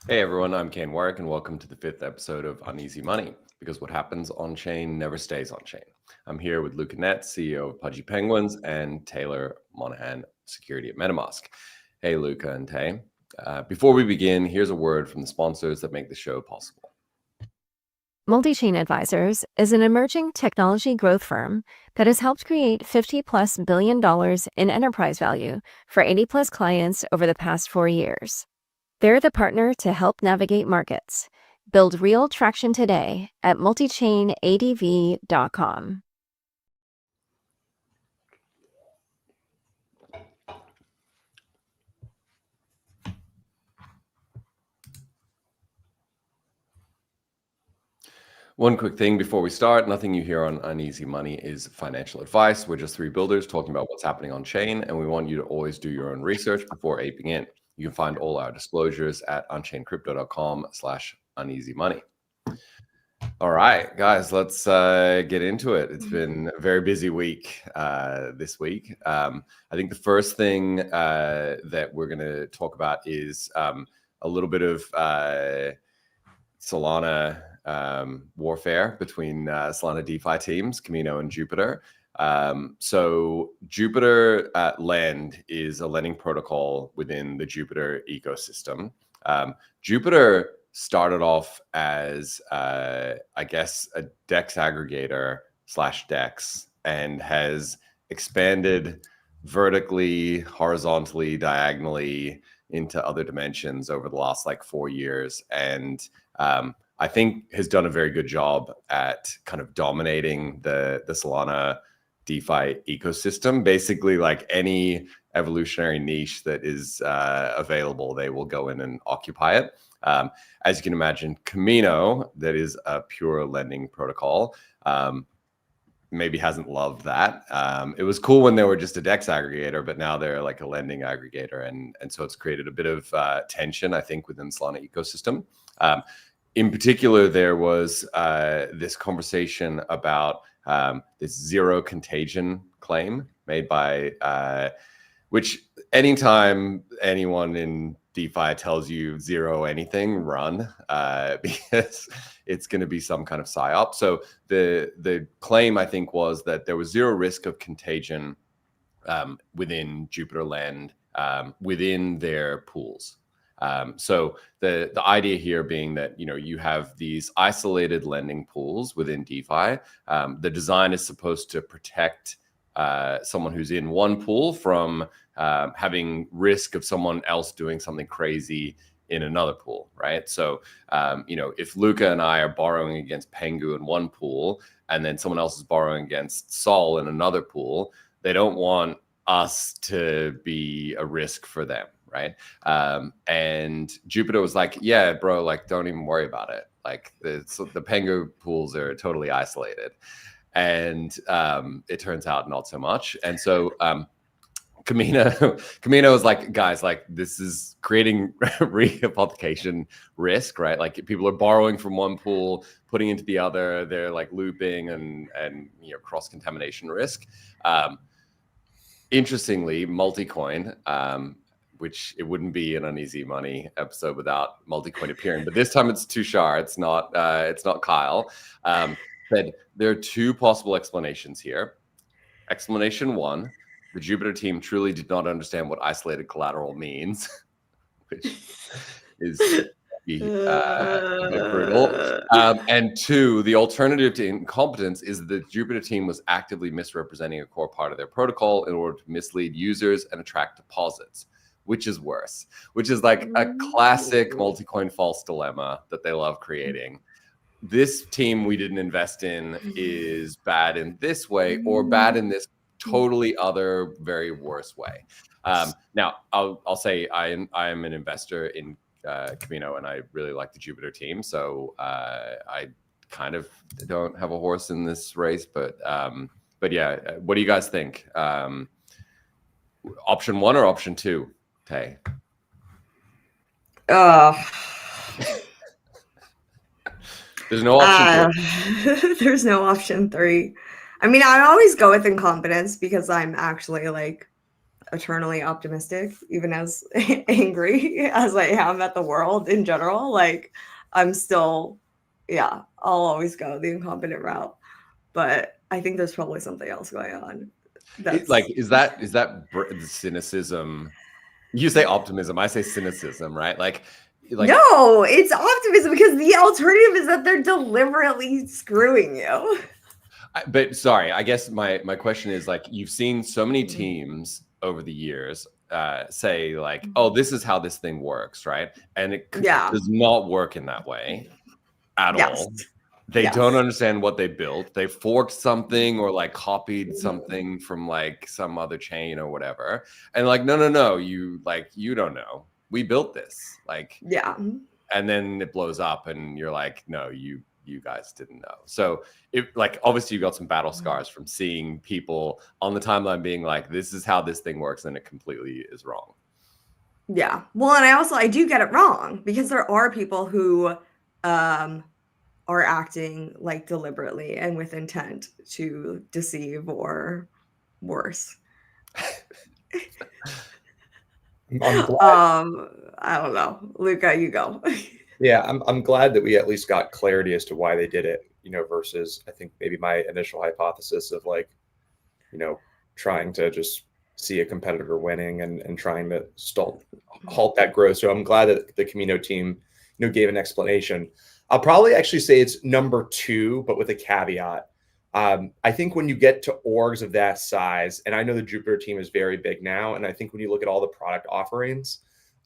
Hey everyone, I'm Kane Warwick and welcome to the 5th episode of Uneasy Money, because what happens on chain never stays on chain. I'm here with Luca Nett, CEO of Pudgy Penguins, and Taylor Monahan, security at MetaMask. Hey Luca and Tay. Before we begin, here's a word from the sponsors that make the show possible. Multi-Chain Advisors is an emerging technology growth firm that has helped create $50+ billion in enterprise value for 80+ clients over the past 4 years. They're the partner to help navigate markets. Build real traction today at multichainadv.com. One quick thing before we start, nothing you hear on Uneasy Money is financial advice. We're just three builders talking about what's happening on chain, and we want you to always do your own research before aping in. You can find all our disclosures at unchaincrypto.com/uneasymoney. All right, guys, let's get into it. It's been a very busy week this week. I think the first thing that we're going to talk about is a little bit of Solana warfare between Solana DeFi teams, Camino and Jupiter. So Jupiter Lend is a lending protocol within the Jupiter ecosystem. Jupiter started off as, I guess, a DEX aggregator / DEX, and has expanded vertically, horizontally, diagonally into other dimensions over the last 4 years. And I think has done a very good job at kind of dominating the Solana DeFi ecosystem. Basically, any evolutionary niche that is available, they will go in and occupy it. As you can imagine, Camino, that is a pure lending protocol, maybe hasn't loved that. It was cool when they were just a DEX aggregator, but now they're like a lending aggregator. And so it's created a bit of tension, I think, within the Solana ecosystem. In particular, there was this conversation about this zero contagion claim made by, which anytime anyone in DeFi tells you zero anything, run, because it's going to be some kind of psyop. So the claim, I think, was that there was zero risk of contagion within Jupiter Lend within their pools. So the idea here being that, you have these isolated lending pools within DeFi. The design is supposed to protect someone who's in one pool from having risk of someone else doing something crazy in another pool, right? So, if Luca and I are borrowing against Pengu in one pool, and then someone else is borrowing against Sol in another pool, they don't want us to be a risk for them, right? And Jupiter was like, yeah, bro, don't even worry about it. The Pengu pools are totally isolated. And it turns out not so much. And so Camino is like, guys, this is creating rehypothecation risk, right? People are borrowing from one pool, putting into the other, they're looping and cross contamination risk. Interestingly, Multicoin, which it wouldn't be an Uneasy Money episode without Multicoin appearing, but this time it's Tushar, it's not Kyle. Said there are two possible explanations here. Explanation one: the Jupiter team truly did not understand what isolated collateral means, which is a bit brutal. And two, the alternative to incompetence is that the Jupiter team was actively misrepresenting a core part of their protocol in order to mislead users and attract deposits, which is worse, which is a classic Multicoin false dilemma that they love creating. This team we didn't invest in is bad in this way, or bad in this totally other, very worse way. Now, I'll say I am an investor in Camino, and I really like the Jupiter team. So I kind of don't have a horse in this race, but yeah, what do you guys think? Option one or option two, Tay? There's no option three. There's no option three. I mean, I always go with incompetence because I'm actually eternally optimistic, even as angry as I am at the world in general. Like, I'm still, yeah, I'll always go the incompetent route. But I think there's probably something else going on. That's Is that the cynicism? You say optimism, I say cynicism, right? Like no, it's optimism, because the alternative is that they're deliberately screwing you. But sorry, I guess my question is, like, you've seen so many teams over the years say like, oh, this is how this thing works, right? And it does not work in that way at all. They don't understand what they built. They forked something or like copied something from like some other chain or whatever. And like, no, you don't know. We built this. Like, and then it blows up and you're like, no, you guys didn't know. So it, like, obviously you got some battle scars from seeing people on the timeline being like, this is how this thing works, and it completely is wrong. Yeah. Well, and I do get it wrong, because there are people who are acting like deliberately and with intent to deceive or worse. I'm glad. I don't know. Luca, you go. Yeah, I'm glad that we at least got clarity as to why they did it, versus I think maybe my initial hypothesis of like, trying to just see a competitor winning and trying to halt that growth. So I'm glad that the Camino team, gave an explanation. I'll probably actually say it's number 2, but with a caveat. I think when you get to orgs of that size, and I know the Jupiter team is very big now, and I think when you look at all the product offerings,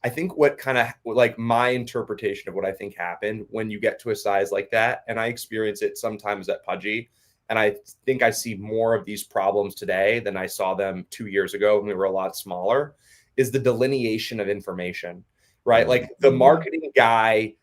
I think what kind of like my interpretation of what I think happened when you get to a size like that, and I experience it sometimes at Pudgy, and I think I see more of these problems today than I saw them 2 years ago when we were a lot smaller, is the delineation of information, right? Like the marketing guy,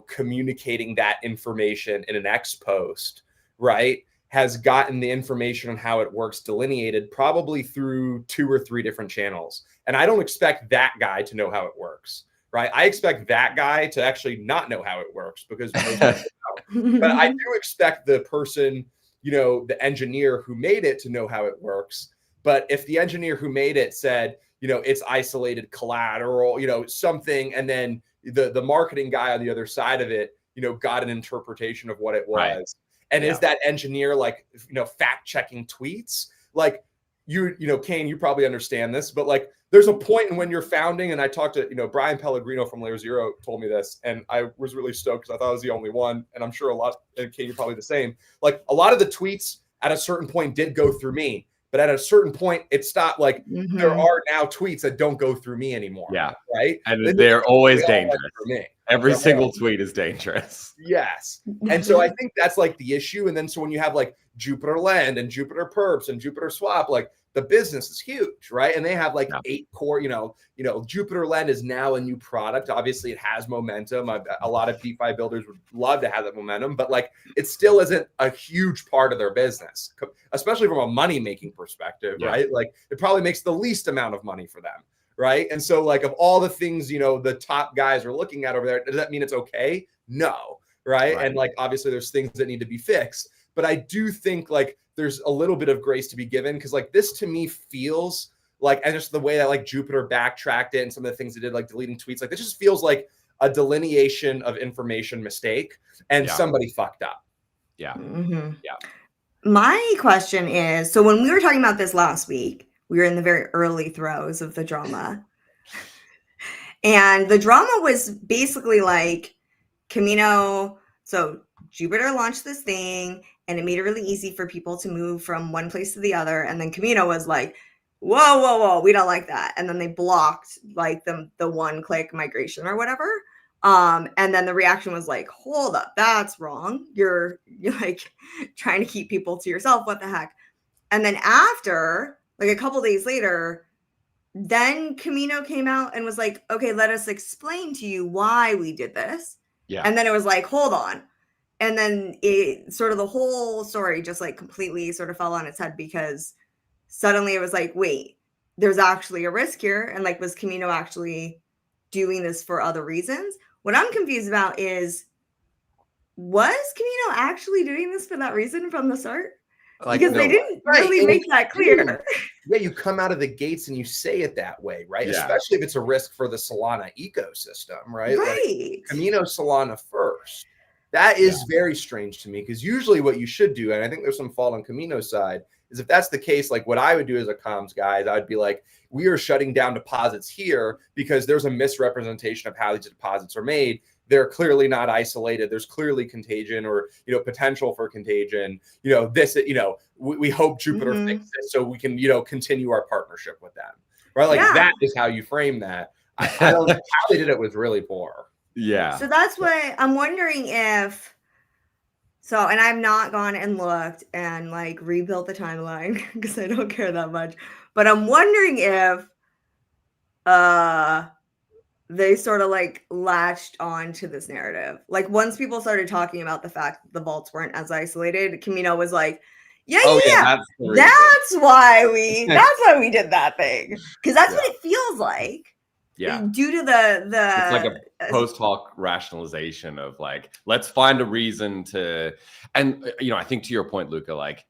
communicating that information in an X post, right, has gotten the information on how it works delineated probably through 2 or 3 different channels. And I don't expect that guy to know how it works, right? I expect that guy to actually not know how it works, because most people know. But I do expect the person, the engineer who made it, to know how it works. But if the engineer who made it said, it's isolated collateral, something, and then the marketing guy on the other side of it, got an interpretation of what it was. Right. And is that engineer like, fact checking tweets? Like Kane, you probably understand this, but like there's a point in when you're founding, and I talked to, Brian Pellegrino from Layer Zero told me this, and I was really stoked because I thought I was the only one. And I'm sure and Kane, you're probably the same. Like a lot of the tweets at a certain point did go through me. But at a certain point, it stopped. Like there are now tweets that don't go through me anymore. Yeah. Right. And they're always dangerous. For me. Every single tweet is dangerous. Yes. And so I think that's like the issue. And then so when you have like Jupiter Lend and Jupiter Perps and Jupiter Swap, like the business is huge, right? And they have like 8 core, Jupiter Lend is now a new product. Obviously it has momentum. A lot of DeFi builders would love to have that momentum, but like it still isn't a huge part of their business, especially from a money-making perspective, right? Like it probably makes the least amount of money for them, right? And so like of all the things, the top guys are looking at over there, does that mean it's okay? No, right? And like obviously there's things that need to be fixed, but I do think like there's a little bit of grace to be given, because like this to me feels like, and just the way that like Jupiter backtracked it and some of the things they did, like deleting tweets, like this just feels like a delineation of information mistake, and somebody fucked up. Yeah. My question is, so when we were talking about this last week, we were in the very early throes of the drama. And the drama was basically like Camino. So Jupiter launched this thing and it made it really easy for people to move from one place to the other. And then Camino was like, whoa, we don't like that. And then they blocked like the one-click migration or whatever. And then the reaction was like, hold up, that's wrong. You're like trying to keep people to yourself. What the heck? And then after, like a couple days later, then Camino came out and was like, okay, let us explain to you why we did this. Yeah. And then it was like, hold on. And then it sort of the whole story just like completely sort of fell on its head, because suddenly it was like, wait, there's actually a risk here. And like, was Camino actually doing this for other reasons? What I'm confused about is, was Camino actually doing this for that reason from the start? Like, because they didn't really make that clear. yeah, you come out of the gates and you say it that way, right? Yeah. Especially if it's a risk for the Solana ecosystem, right? Like Right. Camino Solana first. That is very strange to me, because usually what you should do, and I think there's some fault on Camino's side, is if that's the case, like what I would do as a comms guy, I would be like, we are shutting down deposits here because there's a misrepresentation of how these deposits are made. They're clearly not isolated. There's clearly contagion or, potential for contagion. We hope Jupiter fixes it so we can, continue our partnership with them. Right? Like that is how you frame that. I don't know how they did it was really poor. Yeah. So that's what I'm wondering if. So, and I've not gone and looked and like rebuilt the timeline because I don't care that much. But I'm wondering if they sort of like latched on to this narrative. Like once people started talking about the fact that the vaults weren't as isolated, Camino was like, that's why we did that thing. Because that's what it feels like. Yeah. Due to the it's like a post hoc rationalization of like, let's find a reason to, and I think to your point, Luca, like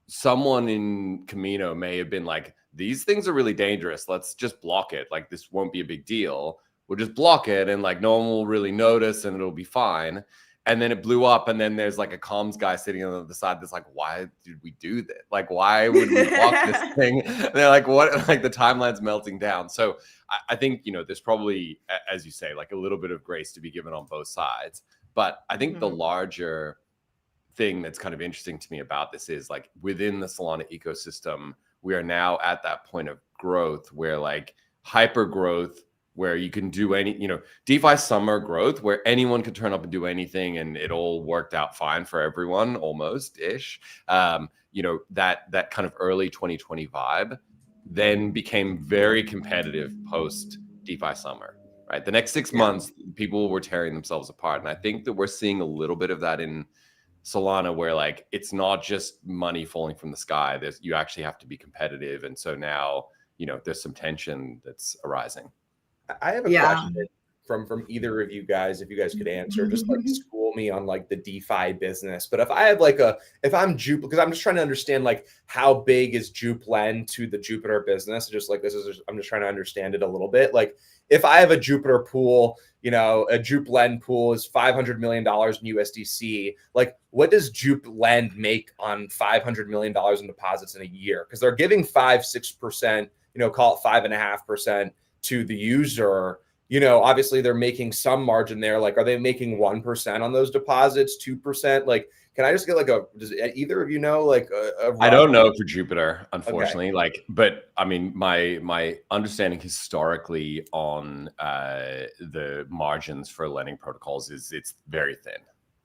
someone in Camino may have been like, these things are really dangerous. Let's just block it. Like this won't be a big deal. We'll just block it and like no one will really notice and it'll be fine. And then it blew up, and then there's like a comms guy sitting on the other side that's like, why did we do that? Like, why would we block this thing? And they're like, what? Like the timeline's melting down. So I think, there's probably, as you say, like a little bit of grace to be given on both sides. But I think the larger thing that's kind of interesting to me about this is like within the Solana ecosystem, we are now at that point of growth where like hyper growth, where you can do any, DeFi summer growth, where anyone could turn up and do anything and it all worked out fine for everyone, almost ish. That kind of early 2020 vibe then became very competitive post DeFi summer, right? The next 6 months, people were tearing themselves apart. And I think that we're seeing a little bit of that in Solana, where like, it's not just money falling from the sky. You actually have to be competitive. And so now, there's some tension that's arising. I have a question from either of you guys, if you guys could answer, just like school me on like the DeFi business. But if I have like if I'm Jupe, because I'm just trying to understand like how big is Jupe lend to the Jupiter business? Just like I'm just trying to understand it a little bit. Like if I have a Jupiter pool, a Jupe lend pool is $500 million in USDC. Like what does Jupe lend make on $500 million in deposits in a year? Because they're giving 5-6%, call it 5.5%. to the user, obviously they're making some margin there. Like, are they making 1% on those deposits, 2%? Like, can I just get like does either of you know, like I don't know for Jupiter, unfortunately. Okay. But I mean, my understanding historically on the margins for lending protocols is it's very thin.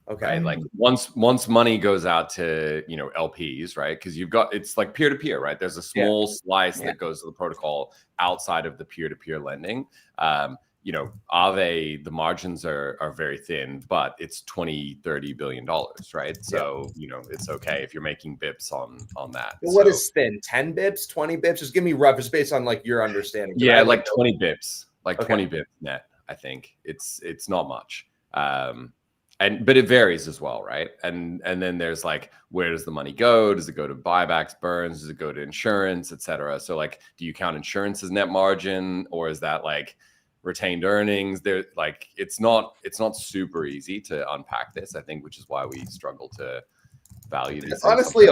Okay. Right? Like once money goes out to, LPs, right? Because it's like peer-to-peer, right? There's a small slice that goes to the protocol outside of the peer-to-peer lending. Aave, the margins are very thin, but it's $20-30 billion, right? So, it's okay if you're making bips on that. Well, what is thin? 10 bips, 20 bips? Just give me rough, just based on like your understanding. Yeah, like 20 bips, 20 bips net, I think. It's not much. But it varies as well, right? And then there's like, where does the money go? Does it go to buybacks, burns? Does it go to insurance, et cetera? So like, do you count insurance as net margin, or is that like retained earnings? There, like, it's not super easy to unpack this, I think, which is why we struggle to value these. Honestly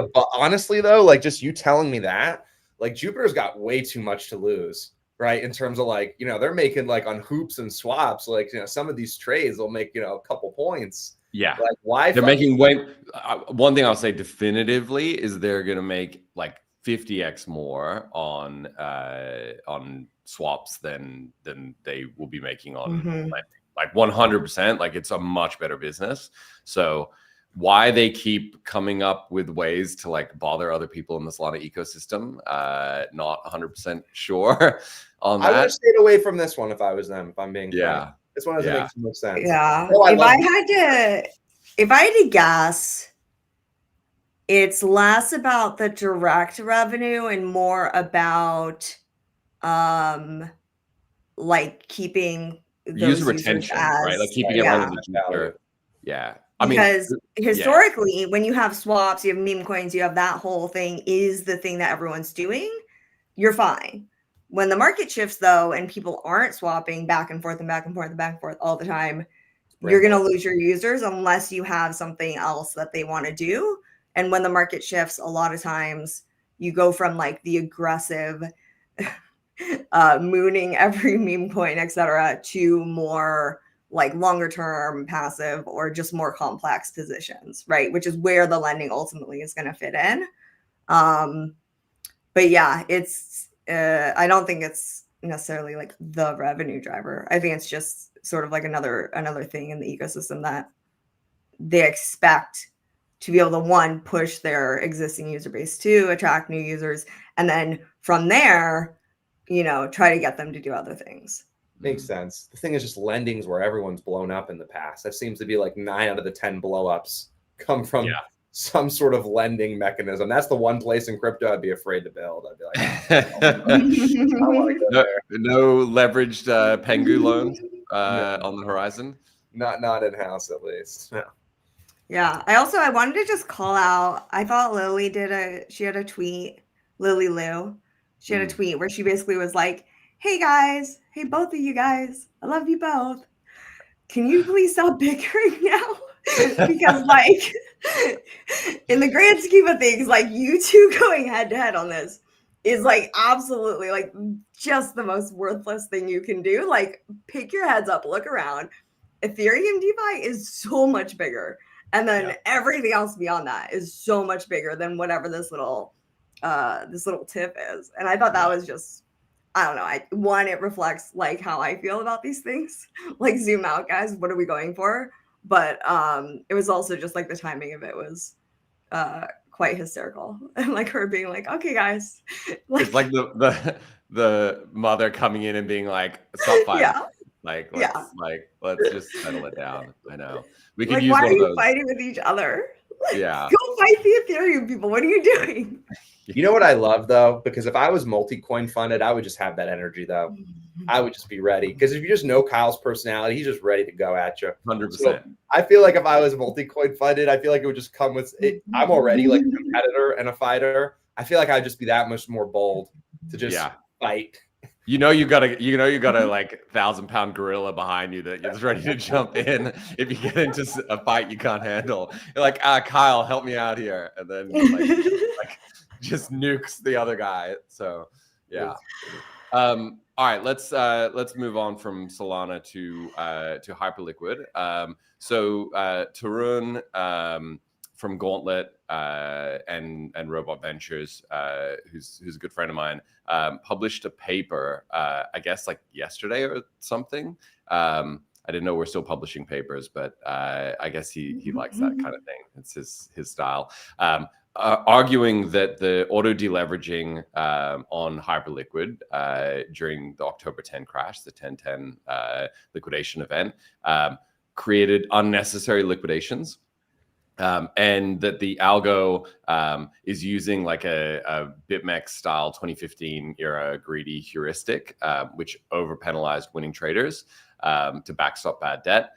though, like just you telling me that, like Jupiter's got way too much to lose. Right. In terms of like, they're making like on hoops and swaps, like, some of these trades will make, a couple points. Yeah. Like why they're making one thing I'll say definitively is they're going to make like 50x more on swaps than they will be making on like 100%. Like it's a much better business. So why they keep coming up with ways to like bother other people in the Solana ecosystem, not 100% sure on that. I would have stayed away from this one if I was them, if I'm being frank. This one doesn't make too much sense. Yeah. If I had to guess, it's less about the direct revenue and more about like keeping those user retention, right? Like keeping everyone in the Jupiter. Yeah. Because historically, when you have swaps, you have meme coins, you have that whole thing is the thing that everyone's doing, you're fine. When the market shifts, though, and people aren't swapping back and forth and back and forth and back and forth all the time, you're going to lose your users unless you have something else that they want to do. And when the market shifts, a lot of times you go from like the aggressive mooning every meme coin, etc., to more like longer term passive or just more complex positions, right? Which is where the lending ultimately is going to fit in. But yeah, it's I don't think it's necessarily like the revenue driver. I think it's just sort of like another thing in the ecosystem that they expect to be able to, one, push their existing user base, to attract new users, and then from there, try to get them to do other things. Makes sense. The thing is just lending's where everyone's blown up in the past. That seems to be like 9 out of the 10 blowups come from some sort of lending mechanism. That's the one place in crypto I'd be afraid to build. I'd be like, I want to go there. No leveraged Pengu loans on the horizon. Not in house at least. No. Yeah. I wanted to just call out. I thought Lily had a tweet. Lily Liu. She had a tweet where she basically was like, "Hey guys, hey both of you guys, I love you both. Can you please stop bickering now?" Because like in the grand scheme of things, like you two going head to head on this is like absolutely like just the most worthless thing you can do. Like pick your heads up, look around. Ethereum DeFi is so much bigger. And then everything else beyond that is so much bigger than whatever this little tip is. And I thought that was just, I don't know. It reflects like how I feel about these things. Like zoom out, guys. What are we going for? But it was also just like the timing of it was quite hysterical. And like her being like, "Okay, guys." Like, it's like the mother coming in and being like, "Stop fighting." Yeah. Let's just settle it down. I know we could like, use why one are of you those. fighting with each other? Like, Yeah. go fight the Ethereum people. What are you doing? You know what I love though? Because if I was multi-coin funded, I would just have that energy though. I would just be ready. Because if you just know Kyle's personality, he's just ready to go at you. 100%. So I feel like if I was multi-coin funded, I feel like it would just come with it. I'm already like a competitor and a fighter. I feel like I'd just be that much more bold to just fight. You got a like 1,000-pound gorilla behind you that is ready to jump in if you get into a fight you can't handle. You're like, Kyle, help me out here, and then like just nukes the other guy. So yeah. All right, let's move on from Solana to Hyperliquid. So Tarun from Gauntlet and Robot Ventures, who's a good friend of mine, published a paper, I guess like yesterday or something. I didn't know we're still publishing papers, but I guess he likes that kind of thing. It's his style. Arguing that the auto deleveraging on Hyperliquid during the October 10 crash, the 10/10 liquidation event, created unnecessary liquidations. And that the algo is using like a BitMEX style 2015 era greedy heuristic, which overpenalized winning traders to backstop bad debt.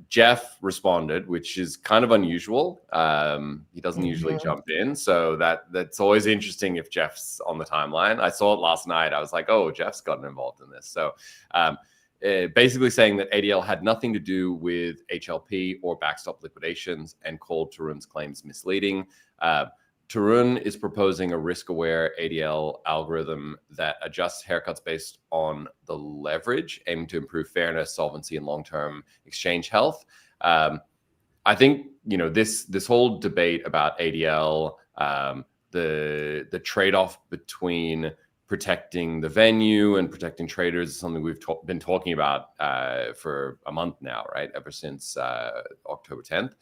Jeff responded, which is kind of unusual. He doesn't usually jump in, so that's always interesting if Jeff's on the timeline. I saw it last night. I was like, oh, Jeff's gotten involved in this. So basically saying that ADL had nothing to do with HLP or backstop liquidations and called Tarun's claims misleading. Tarun is proposing a risk-aware ADL algorithm that adjusts haircuts based on the leverage, aiming to improve fairness, solvency, and long-term exchange health. I think this whole debate about ADL, the trade-off between protecting the venue and protecting traders is something we've been talking about for a month now, right? Ever since October 10th.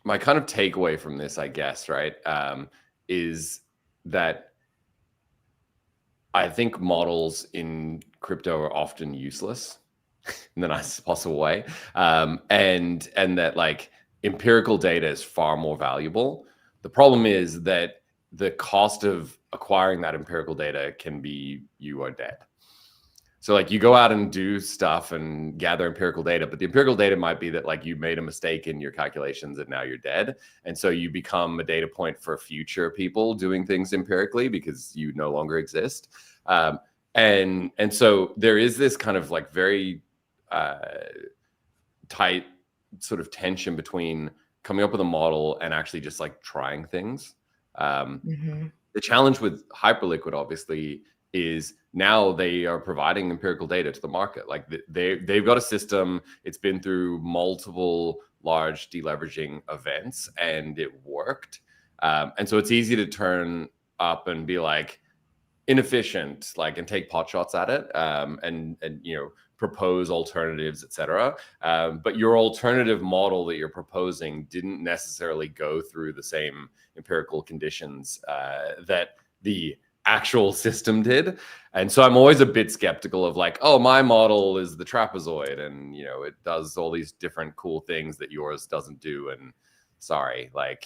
My kind of takeaway from this, I guess, right, is that I think models in crypto are often useless in the nicest possible way, and that like empirical data is far more valuable. The problem is that the cost of acquiring that empirical data can be you are dead. So like you go out and do stuff and gather empirical data, but the empirical data might be that like you made a mistake in your calculations and now you're dead. And so you become a data point for future people doing things empirically because you no longer exist. And so there is this kind of like very tight sort of tension between coming up with a model and actually just like trying things. The challenge with Hyperliquid obviously is now they are providing empirical data to the market. Like they've got a system. It's been through multiple large deleveraging events and it worked. And so it's easy to turn up and be like inefficient, like, and take pot shots at it, and you know, propose alternatives, etc. But your alternative model that you're proposing didn't necessarily go through the same empirical conditions that the actual system did. And so I'm always a bit skeptical of like, oh, my model is the trapezoid and, you know, it does all these different cool things that yours doesn't do. And sorry, like,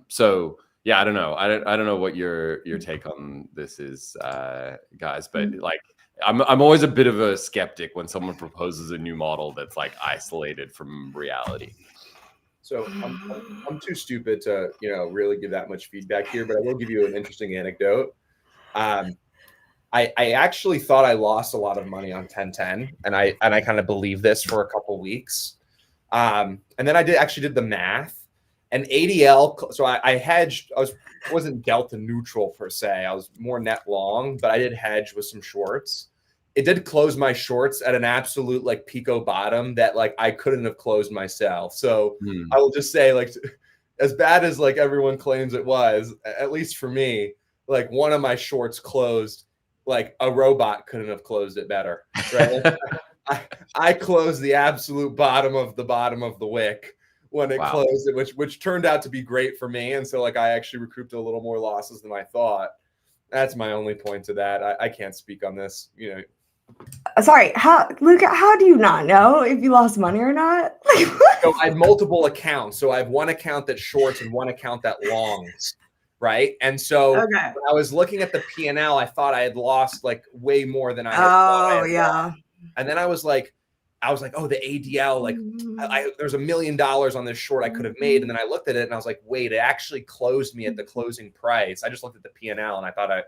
so yeah, I don't know. I don't know what your take on this is, guys, but like, I'm always a bit of a skeptic when someone proposes a new model that's like isolated from reality. So I'm too stupid to, you know, really give that much feedback here, but I will give you an interesting anecdote. I actually thought I lost a lot of money on 1010, and I kind of believed this for a couple weeks. And then I did the math, and ADL. So I hedged. Wasn't delta neutral per se. I was more net long, but I did hedge with some shorts. It did close my shorts at an absolute like pico bottom that like I couldn't have closed myself. So I will just say, like, as bad as like everyone claims it was, at least for me, like one of my shorts closed like a robot couldn't have closed it better. Right? I closed the absolute bottom of the wick when it closed it, which turned out to be great for me. And so like I actually recouped a little more losses than I thought. That's my only point to that. I can't speak on this, you know. Sorry, Luke, how do you not know if you lost money or not? So I have multiple accounts. So I have one account that's shorts and one account that longs, right? And so when I was looking at the P&L, I thought I had lost like way more than I had thought I had lost. And then I was like, oh, the ADL, like there's $1 million on this short I could have made. And then I looked at it and I was like, wait, it actually closed me at the closing price. I just looked at the P&L and I thought I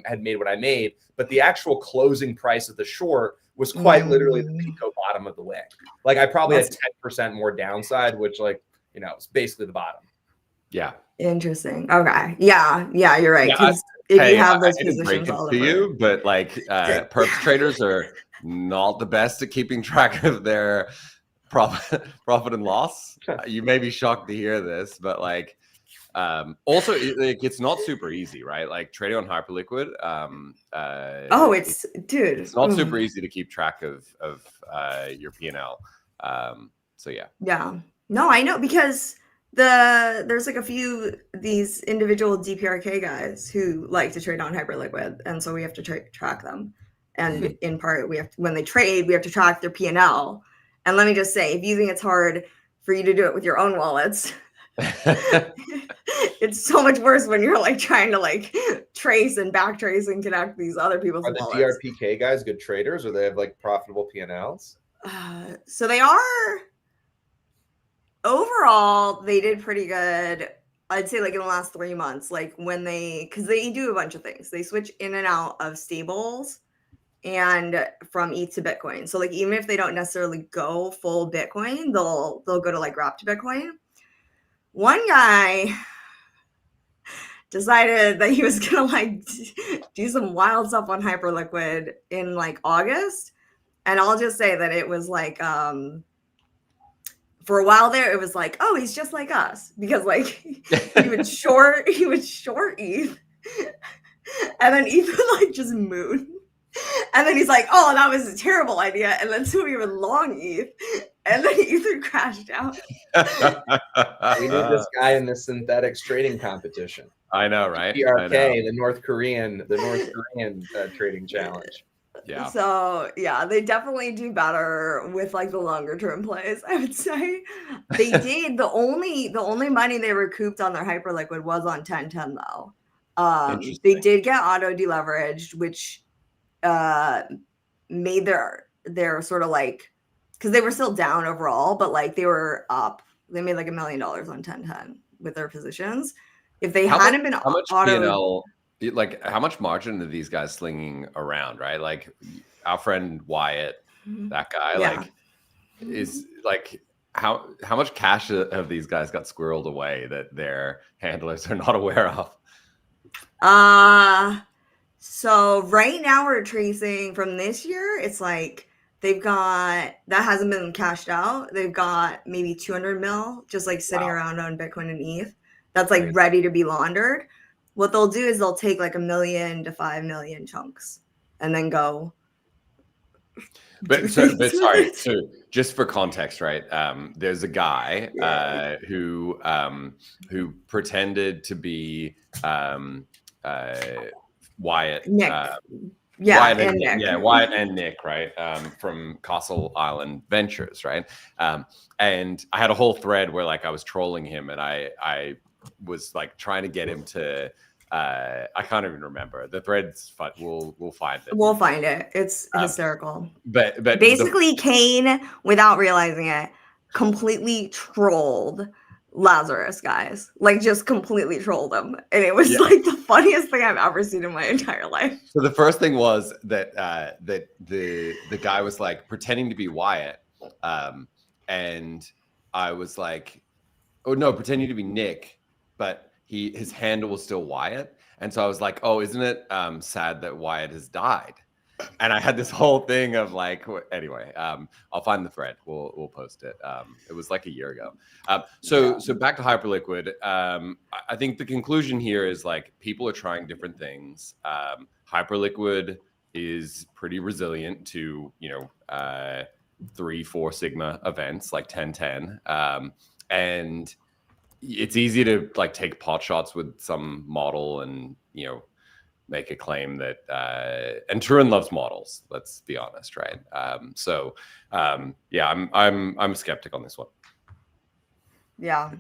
had made what I made, but the actual closing price of the short was quite literally the pico bottom of the wick. Like I probably had 10% more downside, which like, you know, it's basically the bottom. Yeah. Interesting. Okay. Yeah, you're right. Because if you have those positions all over. You, but like perps traders are not the best at keeping track of their profit and loss. You may be shocked to hear this, but like also it's not super easy, right? Like trading on Hyperliquid. It's not super easy to keep track of your P&L. So yeah. Yeah. No, I know, because there's like a few these individual DPRK guys who like to trade on Hyperliquid, and so we have to track them. And in part, when they trade, we have to track their P&L. And let me just say, if you think it's hard for you to do it with your own wallets, it's so much worse when you're like trying to like trace and backtrace and connect these other people's wallets. Are the DRPK guys good traders, or they have like profitable P&Ls? So they are. Overall, they did pretty good. I'd say like in the last 3 months, like because they do a bunch of things. They switch in and out of stables and from ETH to Bitcoin. So like even if they don't necessarily go full Bitcoin, they'll go to like wrap to Bitcoin. One guy decided that he was gonna like do some wild stuff on Hyperliquid in like August, and I'll just say that it was like for a while there, it was like, oh, he's just like us, because like he would short ETH, and then ETH would like just moon, and then he's like, oh, that was a terrible idea, and then so we were long ETH, and then Ether crashed out. We need this guy in the synthetics trading competition. I know, right? PRK, the North Korean trading challenge. Yeah. So yeah, they definitely do better with like the longer term plays, I would say. They did the only money they recouped on their Hyperliquid was on 1010 though. They did get auto deleveraged, which made their sort of like, because they were still down overall, but like they were up. They made like $1 million on 1010 with their positions. If they hadn't been how much auto, P&L, like how much margin are these guys slinging around, right? Like our friend Wyatt, that guy, yeah. like is like how much cash have these guys got squirreled away that their handlers are not aware of? So right now we're tracing from this year. It's like they've got, that hasn't been cashed out. They've got maybe 200 mil just like sitting around on Bitcoin and ETH. That's like Crazy. ready to be laundered. What they'll do is they'll take like 1 million to 5 million chunks and then go. But sorry, so just for context, right? There's a guy who pretended to be Wyatt. Nick. Wyatt and Nick, right? From Castle Island Ventures, right? And I had a whole thread where like I was trolling him, and I was like trying to get him to. I can't even remember the threads. But we'll find it. We'll find it. It's hysterical. But basically, Kane, without realizing it, completely trolled Lazarus, guys. Like just completely trolled him, and it was like the funniest thing I've ever seen in my entire life. So the first thing was that that the guy was like pretending to be Wyatt, and I was like, oh no, pretending to be Nick, but his handle was still Wyatt, and so I was like, oh, isn't it sad that Wyatt has died? And I had this whole thing of like, anyway, I'll find the thread. We'll post it. It was like a year ago. So back to Hyperliquid. I think the conclusion here is like people are trying different things. Hyperliquid is pretty resilient to 3-4 sigma events like 1010, and it's easy to like take pot shots with some model and make a claim that and Turin loves models, let's be honest, right? I'm skeptic on this one. Yeah.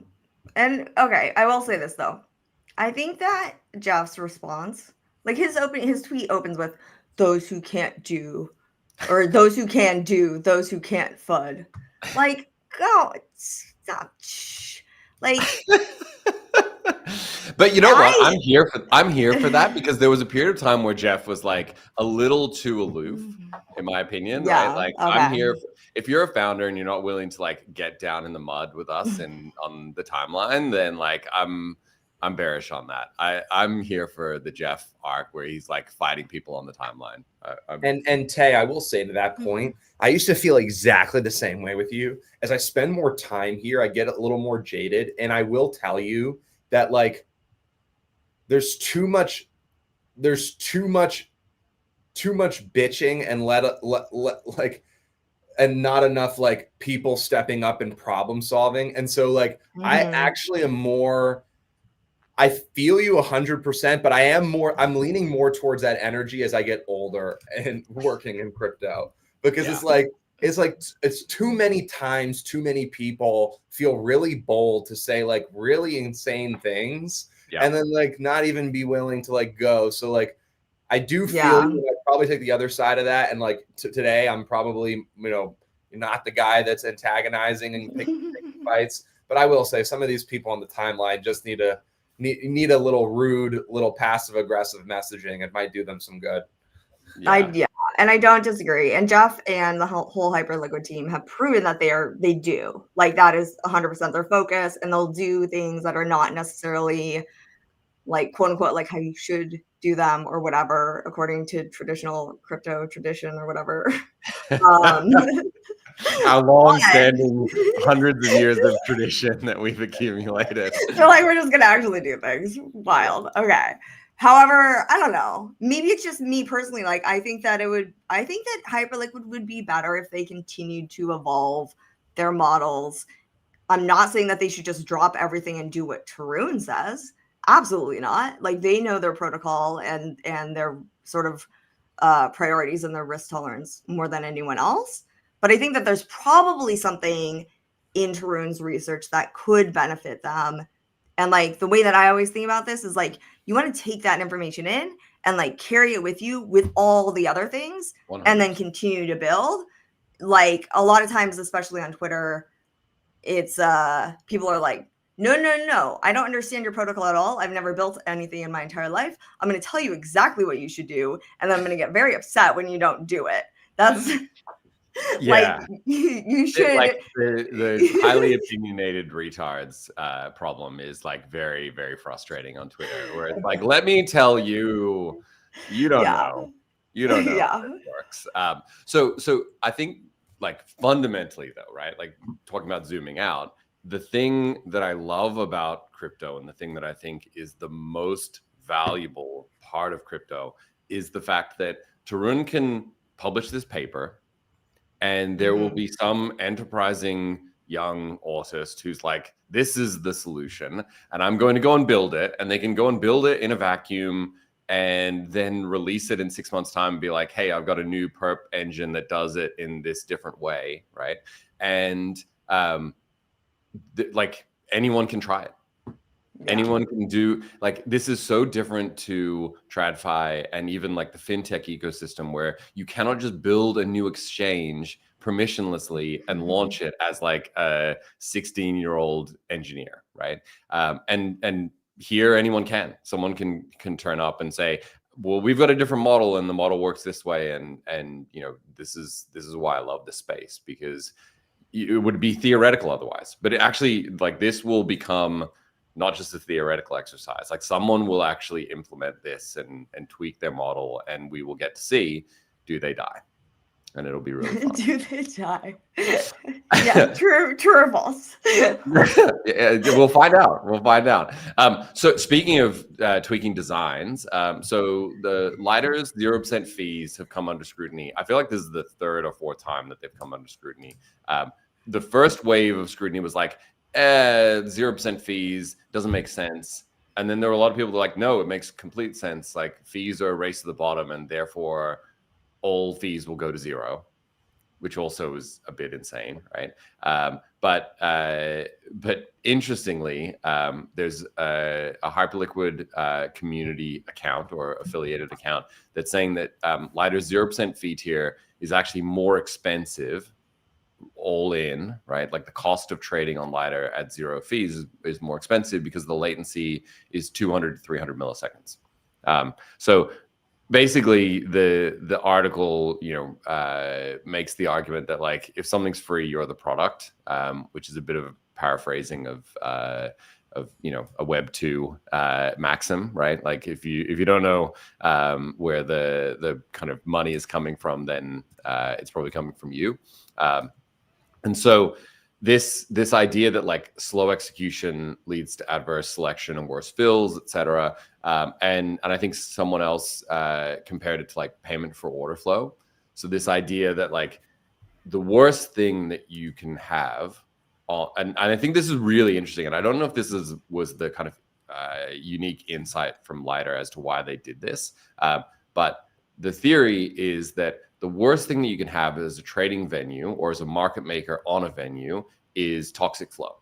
And okay, I will say this though. I think that Jeff's response, like his tweet opens with those who can't do, or those who can do, those who can't FUD. Like, go stop. Like But you know what? I'm here for that, because there was a period of time where Jeff was like a little too aloof, in my opinion. Yeah, right? Like okay. I'm here. If you're a founder and you're not willing to like get down in the mud with us and on the timeline, then like I'm bearish on that. I'm here for the Jeff arc where he's like fighting people on the timeline. And Tay, I will say to that point, I used to feel exactly the same way with you. As I spend more time here, I get a little more jaded, and I will tell you that like there's too much bitching and like and not enough like people stepping up and problem solving. And so like I actually am more, I feel you 100%, but I'm leaning more towards that energy as I get older and working in crypto, because it's too many times, too many people feel really bold to say like really insane things, and then like not even be willing to like go. So like I do feel I probably take the other side of that, and like today I'm probably not the guy that's antagonizing and picking fights, but I will say some of these people on the timeline just need a little rude, little passive aggressive messaging. It might do them some good. And I don't disagree. And Jeff and the whole Hyperliquid team have proven that they do. Like that is 100% their focus, and they'll do things that are not necessarily like quote unquote like how you should do them or whatever according to traditional crypto tradition or whatever. Our long-standing hundreds of years of tradition that we've accumulated. So like we're just gonna actually do things. Wild. Okay. However, I don't know. Maybe it's just me personally. Like I think that Hyperliquid would be better if they continued to evolve their models. I'm not saying that they should just drop everything and do what Tarun says. Absolutely not. Like they know their protocol and their sort of priorities and their risk tolerance more than anyone else. But I think that there's probably something in Tarun's research that could benefit them. And like the way that I always think about this is like you want to take that information in and like carry it with you with all the other things 100%. and then continue to build. Like a lot of times, especially on Twitter, it's people are like, no, I don't understand your protocol at all. I've never built anything in my entire life. I'm going to tell you exactly what you should do, and then I'm going to get very upset when you don't do it. That's Yeah. like you should like the highly opinionated retards problem is like very, very frustrating on Twitter, where it's like, let me tell you, you don't know Yeah. how it works. So I think like fundamentally though, right? Like talking about zooming out, the thing that I love about crypto and the thing that I think is the most valuable part of crypto is the fact that Tarun can publish this paper, and there will be some enterprising young artist who's like, this is the solution, and I'm going to go and build it. And they can go and build it in a vacuum and then release it in 6 months' time and be like, hey, I've got a new perp engine that does it in this different way, right? And like anyone can try it. Anyone can do, like, this is so different to TradFi and even like the fintech ecosystem, where you cannot just build a new exchange permissionlessly and launch it as like a 16-year-old engineer, right? And here anyone can. Someone can turn up and say, well, we've got a different model and the model works this way, and you know, this is why I love this space, because it would be theoretical otherwise. But it actually, like, this will become not just a theoretical exercise. Like, someone will actually implement this and tweak their model, and we will get to see, do they die? And it'll be really fun. Do they die? Yeah, true or false? We'll find out. We'll find out. So speaking of tweaking designs, so the Lighter's 0% fees have come under scrutiny. I feel like this is the third or fourth time that they've come under scrutiny. The first wave of scrutiny was like, 0% fees doesn't make sense. And then there were a lot of people that were like, no, it makes complete sense. Like, fees are a race to the bottom, and therefore all fees will go to zero, which also is a bit insane, right? But interestingly, there's a Hyperliquid community account or affiliated account that's saying that Lighter's 0% fee tier is actually more expensive all in, right? Like, the cost of trading on Lighter at zero fees is more expensive because the latency is 200 to 300 milliseconds. So basically, the article, makes the argument that, like, if something's free, you're the product, which is a bit of a paraphrasing of a Web 2 maxim, right? Like, if you don't know where the kind of money is coming from, then it's probably coming from you. And so this idea that, like, slow execution leads to adverse selection and worse fills, et cetera. And I think someone else compared it to, like, payment for order flow. So this idea that, like, the worst thing that you can have, and I think this is really interesting, and I don't know if this was the kind of unique insight from Lighter as to why they did this, but the theory is that the worst thing that you can have as a trading venue or as a market maker on a venue is toxic flow.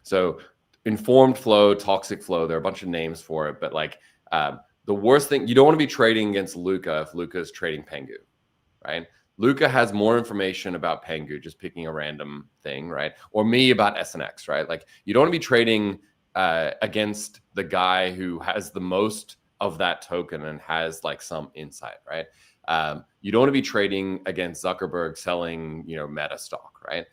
So informed flow, toxic flow, there are a bunch of names for it, but, like, the worst thing, you don't want to be trading against Luca if Luca is trading Pengu, right? Luca has more information about Pengu, just picking a random thing, right? Or me about SNX, right? Like, you don't want to be trading against the guy who has the most of that token and has, like, some insight, right? You don't want to be trading against Zuckerberg selling, Meta stock, right?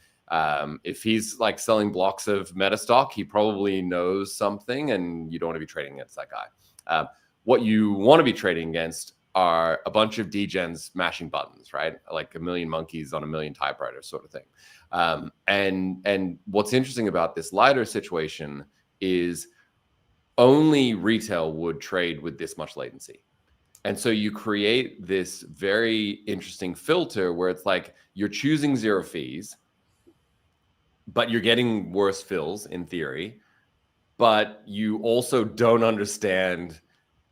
If he's, like, selling blocks of Meta stock, he probably knows something, and you don't want to be trading against that guy. What you want to be trading against are a bunch of degens mashing buttons, right? Like a million monkeys on a million typewriters sort of thing. And what's interesting about this Lighter situation is only retail would trade with this much latency. And so you create this very interesting filter where it's like you're choosing zero fees, but you're getting worse fills in theory, but you also don't understand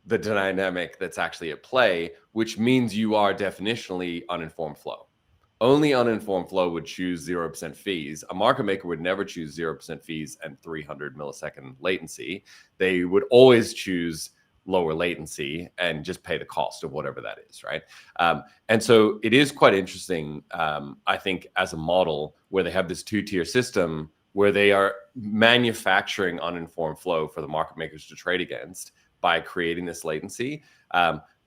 the dynamic that's actually at play, which means you are definitionally uninformed flow. Only uninformed flow would choose 0% fees. A market maker would never choose 0% fees and 300 millisecond latency. They would always choose lower latency and just pay the cost of whatever that is, right? And so it is quite interesting, I think, as a model where they have this two-tier system where they are manufacturing uninformed flow for the market makers to trade against by creating this latency.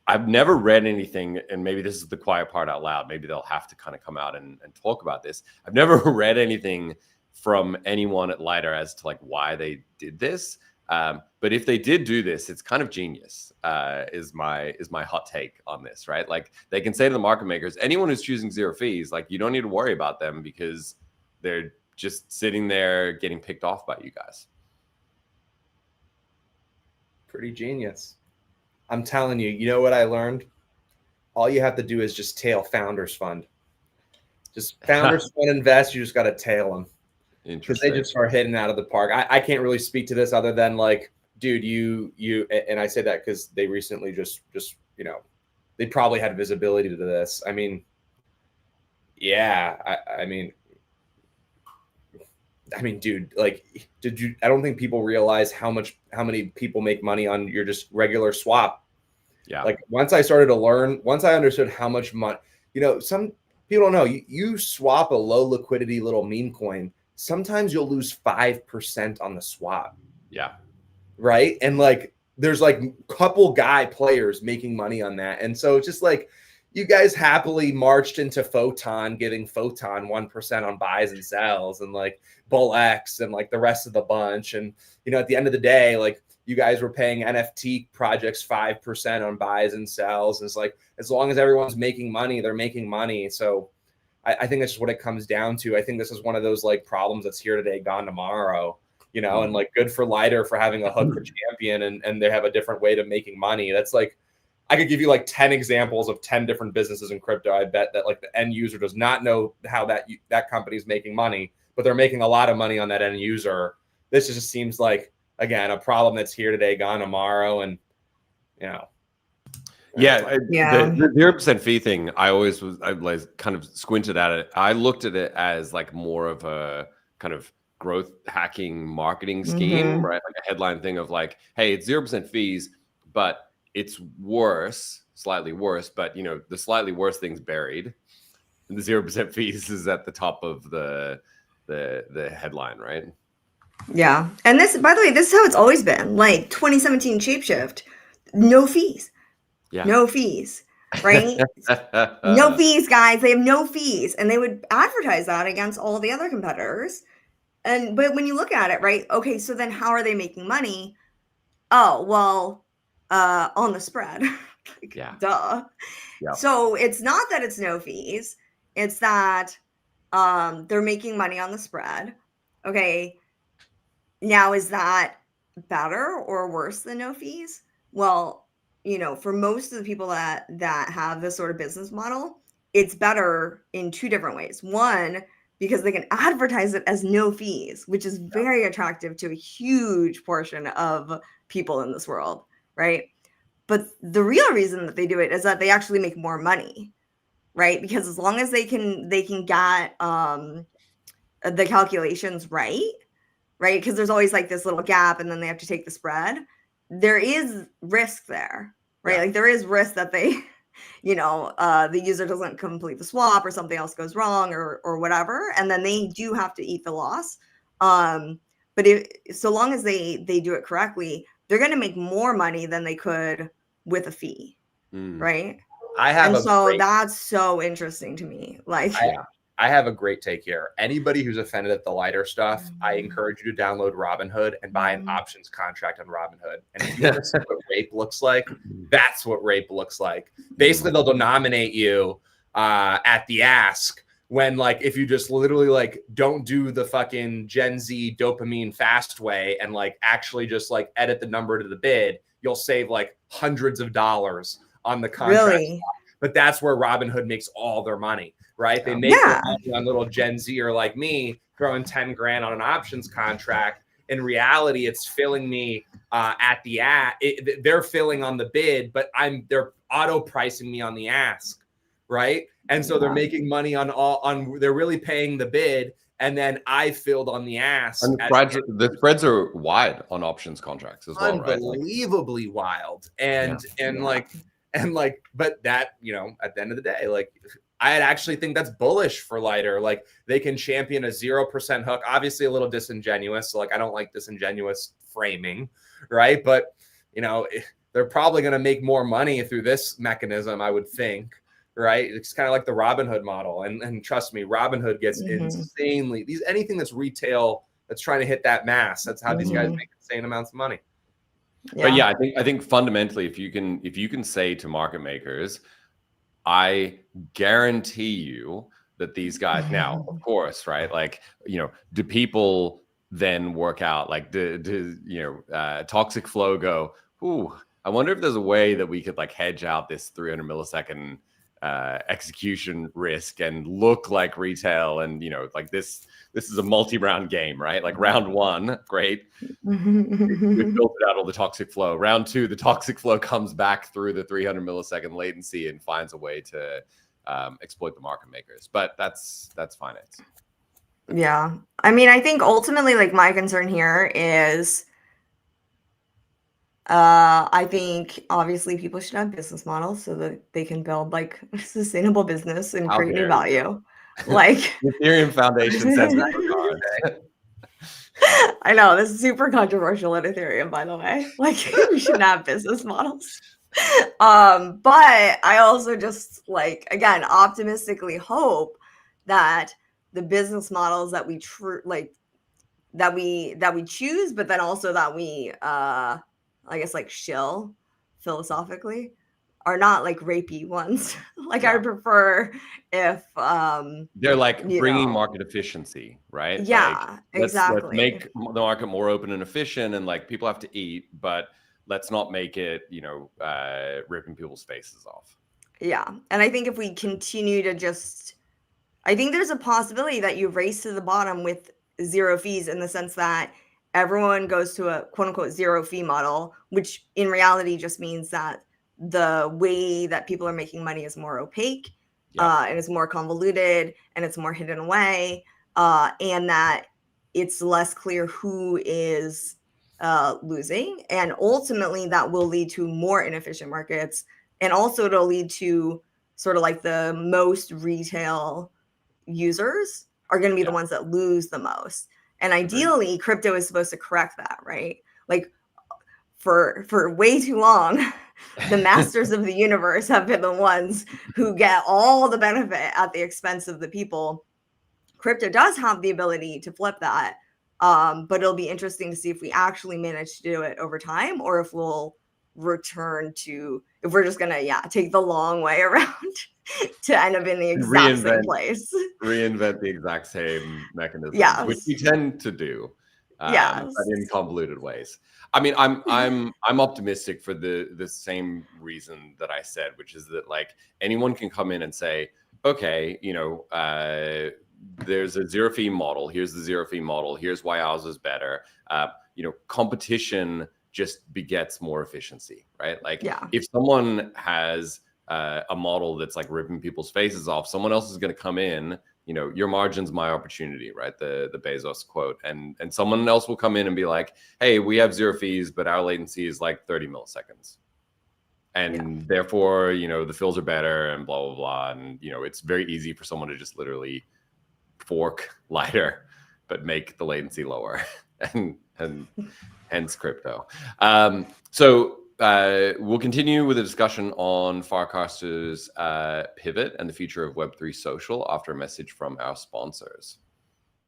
I've never read anything, and maybe this is the quiet part out loud. Maybe they'll have to kind of come out and talk about this. I've never read anything from anyone at Lighter as to like why they did this. But if they did do this, it's kind of genius, is my hot take on this, right? Like they can say to the market makers, anyone who's choosing zero fees, like you don't need to worry about them because they're just sitting there getting picked off by you guys. Pretty genius. I'm telling you, you know what I learned? All you have to do is just tail Founders Fund. Just Founders Fund invest, you just got to tail them. Because they just are hitting out of the park. I can't really speak to this other than like, dude, you, and I say that because they recently just, you know, they probably had visibility to this. I mean, yeah, I mean, dude, like, I don't think people realize how many people make money on your just regular swap. Yeah. Like once I started to learn, once I understood how much money, you know, some people don't know, you swap a low liquidity little meme coin. Sometimes you'll lose 5% on the swap. Yeah. Right. And like, there's like couple guy players making money on that. And so it's just like, you guys happily marched into Photon, giving Photon 1% on buys and sells, and like Bull X and like the rest of the bunch. And, you know, at the end of the day, like you guys were paying NFT projects 5% on buys and sells. And it's like, as long as everyone's making money, they're making money. So I think that's just what it comes down to. I think this is one of those like problems that's here today, gone tomorrow, you know, and like good for Lighter for having a hook for champion and they have a different way to making money. That's like, I could give you like 10 examples of 10 different businesses in crypto. I bet that like the end user does not know how that company is making money, but they're making a lot of money on that end user. This just seems like, again, a problem that's here today, gone tomorrow. And, you know. Yeah, the 0% fee thing, I like kind of squinted at it. I looked at it as like more of a kind of growth hacking marketing scheme, right? Like a headline thing of like, hey, it's 0% fees, but it's worse, slightly worse, but you know, the slightly worse thing's buried. And the 0% fees is at the top of the headline, right? Yeah. And this, by the way, this is how it's always been. Like 2017 Shapeshift, no fees. Yeah. No fees, right? No fees, guys. They have no fees. And they would advertise that against all the other competitors. But when you look at it, right? Okay, so then how are they making money? Oh, well, on the spread. Like, yeah. Duh. Yeah. So it's not that it's no fees. It's that they're making money on the spread. Okay. Now, is that better or worse than no fees? Well, you know, for most of the people that have this sort of business model, it's better in two different ways. One, because they can advertise it as no fees, which is very attractive to a huge portion of people in this world, right? But the real reason that they do it is that they actually make more money, right? Because as long as they can get the calculations right? Because there's always like this little gap, and then they have to take the spread. There is risk there, right? Yeah. Like there is risk that they, you know, the user doesn't complete the swap or something else goes wrong or whatever, and then they do have to eat the loss. But so long as they do it correctly, they're going to make more money than they could with a fee, right? That's so interesting to me. Like, I have a great take here. Anybody who's offended at the Lighter stuff, I encourage you to download Robinhood and buy an options contract on Robinhood. And if you want to see what rape looks like, that's what rape looks like. Basically, they'll denominate you at the ask when, like, if you just literally like don't do the fucking Gen Z dopamine fast way and like actually just like edit the number to the bid, you'll save like hundreds of dollars on the contract. Really? But that's where Robinhood makes all their money, right? They make their money on little Gen Zer like me throwing 10 grand on an options contract. In reality, it's filling me at the they're filling on the bid, but they're auto pricing me on the ask, right? And so they're making money on they're really paying the bid, and then I filled on the ass. And the spreads are wide on options contracts as well, right? Unbelievably wild. And but that, at the end of the day, like I actually think that's bullish for Lighter. Like they can champion a 0% hook, obviously a little disingenuous. So like, I don't like disingenuous framing, right? But they're probably going to make more money through this mechanism, I would think, right? It's kind of like the Robinhood model. And trust me, Robinhood gets insanely, anything that's retail, that's trying to hit that mass. That's how these guys make insane amounts of money. But yeah, I think fundamentally, if you can say to market makers, I guarantee you that these guys now, of course, right? Like, do people then work out like toxic flow go, ooh, I wonder if there's a way that we could like hedge out this 300 millisecond execution risk and look like retail, and like this is a multi-round game, right? Like round one, great, we filtered out all the toxic flow. Round two, the toxic flow comes back through the 300 millisecond latency and finds a way to exploit the market makers. But that's finance. Yeah, I mean, I think ultimately, like my concern here is I think obviously people should have business models so that they can build like a sustainable business and create new value. Like the Ethereum Foundation says I know this is super controversial at Ethereum, by the way. Like we shouldn't have business models. But I also just like, again, optimistically hope that the business models that we that we choose, but then also that we I guess like shill philosophically, are not like rapey ones. Like I prefer if they're like bringing market efficiency, right? Yeah, like, exactly. Let's make the market more open and efficient, and like people have to eat, but let's not make it, ripping people's faces off. Yeah, and I think if we continue to I think there's a possibility that you race to the bottom with zero fees, in the sense that everyone goes to a quote unquote zero fee model, which in reality just means that the way that people are making money is more opaque, and it's more convoluted, and it's more hidden away, and that it's less clear who is losing. And ultimately that will lead to more inefficient markets. And also it'll lead to sort of like the most retail users are going to be the ones that lose the most. And ideally, crypto is supposed to correct that, right? Like for way too long, the masters of the universe have been the ones who get all the benefit at the expense of the people. Crypto does have the ability to flip that, but it'll be interesting to see if we actually manage to do it over time, or if we'll return to, if we're just gonna take the long way around to end up in the exact same place. Reinvent the exact same mechanism, which we tend to do, but in convoluted ways. I mean, I'm optimistic for the same reason that I said, which is that like anyone can come in and say, okay, there's a zero fee model. Here's the zero fee model. Here's why ours is better. Competition just begets more efficiency, right? Like if someone has a model that's like ripping people's faces off, someone else is going to come in, your margin's my opportunity, right? The Bezos quote. And someone else will come in and be like, hey, we have zero fees, but our latency is like 30 milliseconds. And therefore, the fills are better and blah, blah, blah. And, it's very easy for someone to just literally fork Lighter, but make the latency lower and hence crypto. So we'll continue with a discussion on Farcaster's pivot and the future of Web3 social after a message from our sponsors.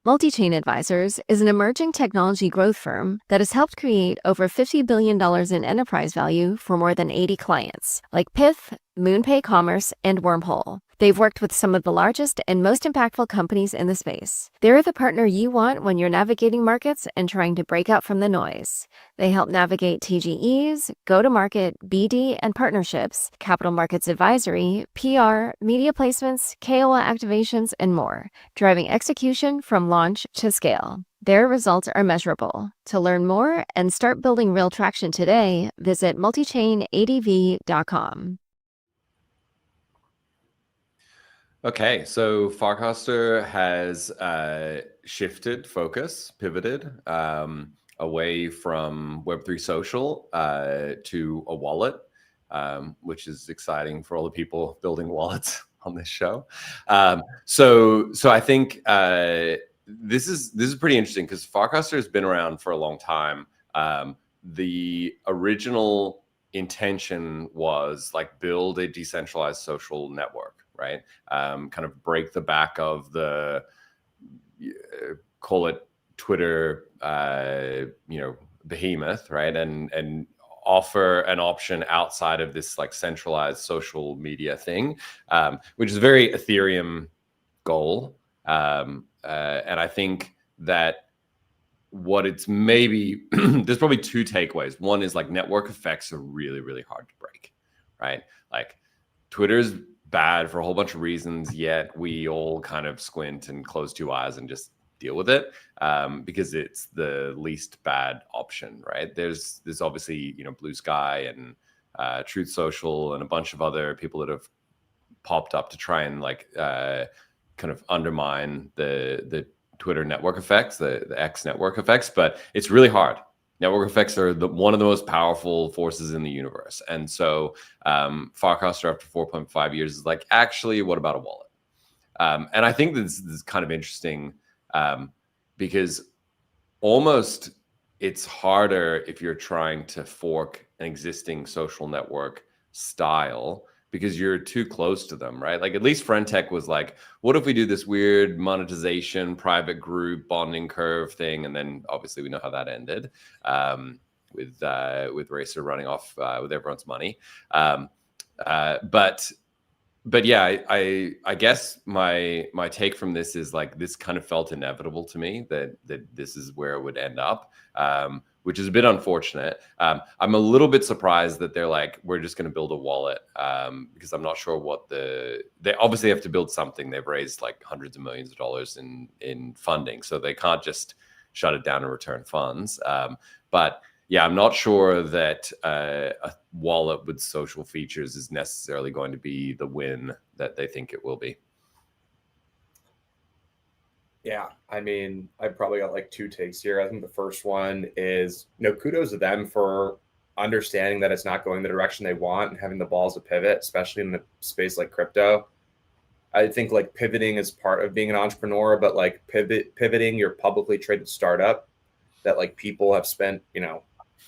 Multi-Chain Advisors is an emerging technology growth firm that has helped create over $50 billion in enterprise value for more than 80 clients, like Pith, MoonPay Commerce, and Wormhole. They've worked with some of the largest and most impactful companies in the space. They're the partner you want when you're navigating markets and trying to break out from the noise. They help navigate TGEs, go-to-market, BD, and partnerships, capital markets advisory, PR, media placements, KOL activations, and more, driving execution from launch to scale. Their results are measurable. To learn more and start building real traction today, visit multichainadv.com. Okay, so Farcaster has shifted focus, pivoted away from Web3 social to a wallet, which is exciting for all the people building wallets on this show. So I think this is pretty interesting because Farcaster has been around for a long time. The original intention was like build a decentralized social network, right? Kind of break the back of the call it Twitter, behemoth, right? And offer an option outside of this like centralized social media thing, which is a very Ethereum goal. And I think that what it's maybe there's probably two takeaways. One is like network effects are really, really hard to break, right? Like Twitter's bad for a whole bunch of reasons, yet we all kind of squint and close two eyes and just deal with it because it's the least bad option, right? There's obviously, Blue Sky and Truth Social and a bunch of other people that have popped up to try and like kind of undermine the Twitter network effects, the X network effects, but it's really hard. Network effects are one of the most powerful forces in the universe. And so Farcaster after 4.5 years is like, actually, what about a wallet? And I think this is kind of interesting because almost it's harder if you're trying to fork an existing social network style because you're too close to them, right? Like at least Friendtech was like, what if we do this weird monetization, private group bonding curve thing? And then obviously we know how that ended with Racer running off with everyone's money. But yeah, I guess my take from this is like this kind of felt inevitable to me that this is where it would end up, which is a bit unfortunate. I'm a little bit surprised that they're like, we're just going to build a wallet because I'm not sure what they obviously have to build something. They've raised like hundreds of millions of dollars in funding, so they can't just shut it down and return funds. But yeah, I'm not sure that a wallet with social features is necessarily going to be the win that they think it will be. Yeah, I mean, I probably got like two takes here. I think the first one is, kudos to them for understanding that it's not going the direction they want and having the balls to pivot, especially in the space like crypto. I think like pivoting is part of being an entrepreneur, but like pivoting your publicly traded startup that like people have spent,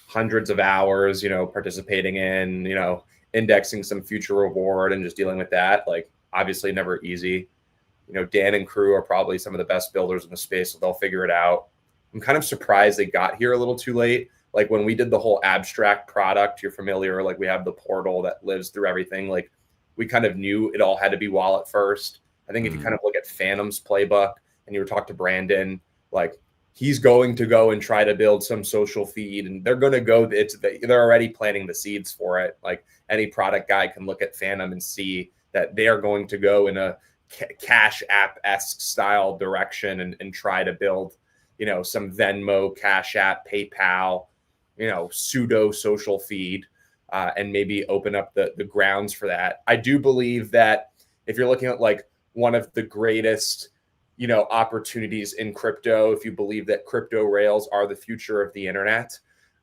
hundreds of hours, participating in, indexing some future reward and just dealing with that. Like obviously never easy. Dan and crew are probably some of the best builders in the space, so they'll figure it out. I'm kind of surprised they got here a little too late. Like when we did the whole abstract product, you're familiar, like we have the portal that lives through everything. Like we kind of knew it all had to be wallet first. I think if you kind of look at Phantom's playbook and you were talking to Brandon, like he's going to go and try to build some social feed and they're going to go, they're already planting the seeds for it. Like any product guy can look at Phantom and see that they are going to go in a Cash App-esque style direction and try to build, some Venmo, Cash App, PayPal, pseudo social feed and maybe open up the grounds for that. I do believe that if you're looking at like one of the greatest opportunities in crypto, if you believe that crypto rails are the future of the internet.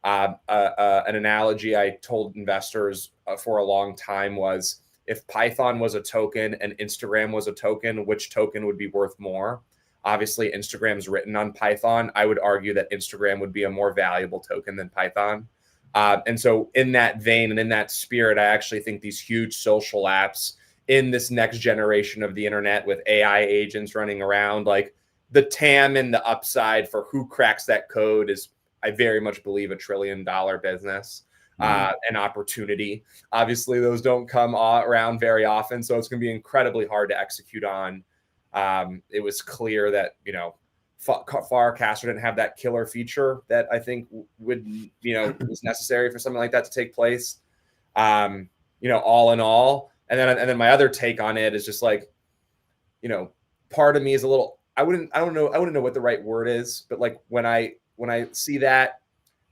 An analogy I told investors for a long time was if Python was a token and Instagram was a token, which token would be worth more? Obviously, Instagram's written on Python. I would argue that Instagram would be a more valuable token than Python. And so in that vein and in that spirit, I actually think these huge social apps in this next generation of the internet with AI agents running around, like the TAM and the upside for who cracks that code is, I very much believe, $1 trillion business, an opportunity. Obviously, those don't come around very often, so it's going to be incredibly hard to execute on. It was clear that, Farcaster didn't have that killer feature that I think would, was necessary for something like that to take place. All in all. And then my other take on it is just like, part of me is a little, I wouldn't know what the right word is, but like when I see that,